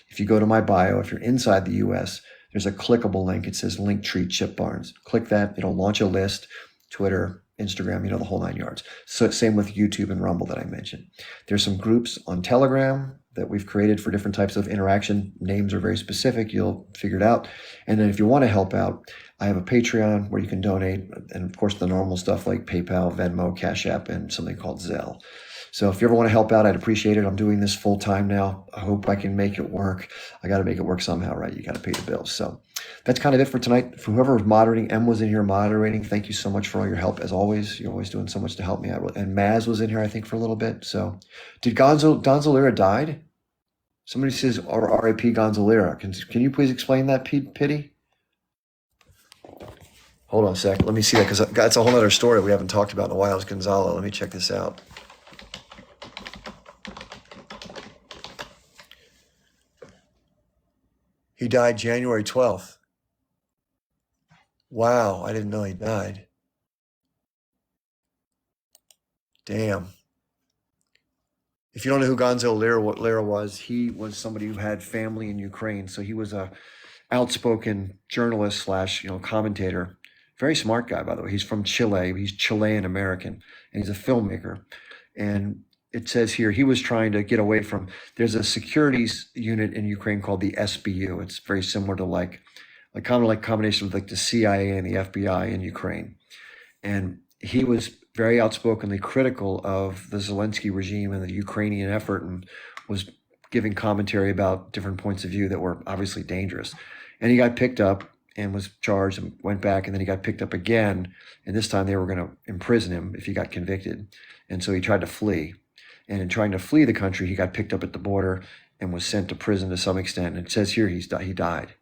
If you go to my bio, if you're inside the US, there's a clickable link. It says Linktree Chip Barnes. Click that. It'll launch a list, Twitter, Instagram, the whole 9 yards. So same with YouTube and Rumble that I mentioned. There's some groups on Telegram that we've created for different types of interaction. Names are very specific. You'll figure it out. And then if you want to help out, I have a Patreon where you can donate. And of course, the normal stuff like PayPal, Venmo, Cash App, and something called Zelle. So if you ever want to help out, I'd appreciate it. I'm doing this full time now. I hope I can make it work. I got to make it work somehow, right? You got to pay the bills. So that's kind of it for tonight. For whoever was moderating, M was in here moderating. Thank you so much for all your help. As always, you're always doing so much to help me out. And Maz was in here, I think, for a little bit. So did Gonzo Lira died? Somebody says R.I.P. Gonzo Lira. Can you please explain that, Pity? Hold on a sec. Let me see that, because that's a whole other story we haven't talked about in a while. It's Gonzalo. Let me check this out. He died January 12th. Wow, I didn't know he died. Damn. If you don't know who Gonzo Lira was, he was somebody who had family in Ukraine. So he was a outspoken journalist slash, commentator. Very smart guy, by the way. He's from Chile. He's Chilean American, and he's a filmmaker. And it says here he was trying to get away from. There's a securities unit in Ukraine called the SBU. It's very similar to kind of like combination of like the CIA and the FBI in Ukraine. And he was very outspokenly critical of the Zelensky regime and the Ukrainian effort, and was giving commentary about different points of view that were obviously dangerous. And he got picked up and was charged and went back, and then he got picked up again. And this time they were going to imprison him if he got convicted. And so he tried to flee. And in trying to flee the country, he got picked up at the border and was sent to prison to some extent. And it says here he died.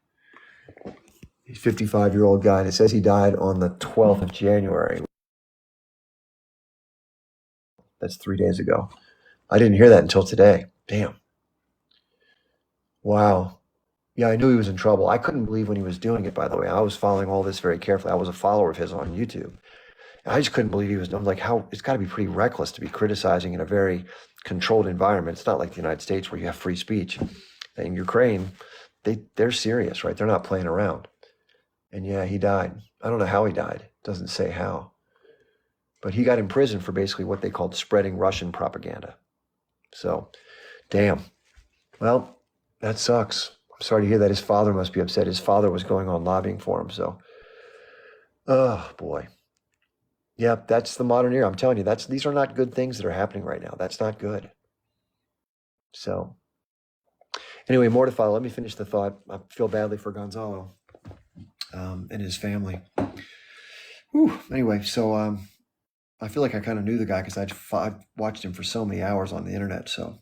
He's a 55-year-old guy, and it says he died on the 12th of January. That's 3 days ago. I didn't hear that until today. Damn. Wow. Yeah, I knew he was in trouble. I couldn't believe when he was doing it, by the way. I was following all this very carefully. I was a follower of his on YouTube. I just couldn't believe he was. I'm like, how? It's got to be pretty reckless to be criticizing in a very controlled environment. It's not like the United States where you have free speech. In Ukraine, they're serious, right? They're not playing around. And yeah, he died. I don't know how he died. It doesn't say how. But he got imprisoned for basically what they called spreading Russian propaganda. So, damn. Well, that sucks. I'm sorry to hear that. His father must be upset. His father was going on lobbying for him. So, oh boy. Yeah, that's the modern era. I'm telling you, these are not good things that are happening right now. That's not good. So, anyway, more to follow. Let me finish the thought. I feel badly for Gonzalo and his family. Whew. Anyway, so I feel like I kind of knew the guy because I've watched him for so many hours on the internet. So,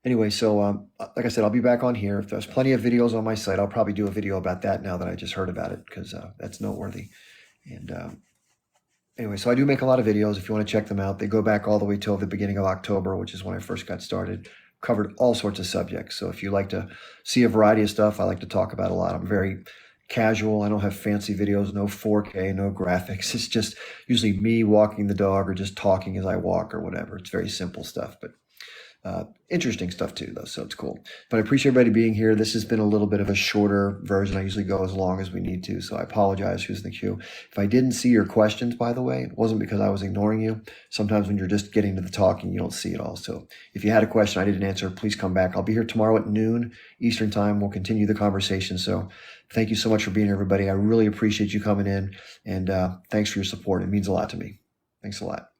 anyway, so like I said, I'll be back on here. If there's plenty of videos on my site, I'll probably do a video about that now that I just heard about it, because that's noteworthy. And anyway, so I do make a lot of videos. If you want to check them out, they go back all the way till the beginning of October, which is when I first got started. Covered all sorts of subjects. So if you like to see a variety of stuff, I like to talk about a lot. I'm very casual. I don't have fancy videos, no 4K, no graphics. It's just usually me walking the dog or just talking as I walk or whatever. It's very simple stuff, but interesting stuff too, though. So it's cool. But I appreciate everybody being here. This has been a little bit of a shorter version. I usually go as long as we need to. So I apologize who's in the queue. If I didn't see your questions, by the way, it wasn't because I was ignoring you. Sometimes when you're just getting to the talking, you don't see it all. So if you had a question I didn't answer, please come back. I'll be here tomorrow at noon Eastern time. We'll continue the conversation. So thank you so much for being here, everybody. I really appreciate you coming in, and thanks for your support. It means a lot to me. Thanks a lot.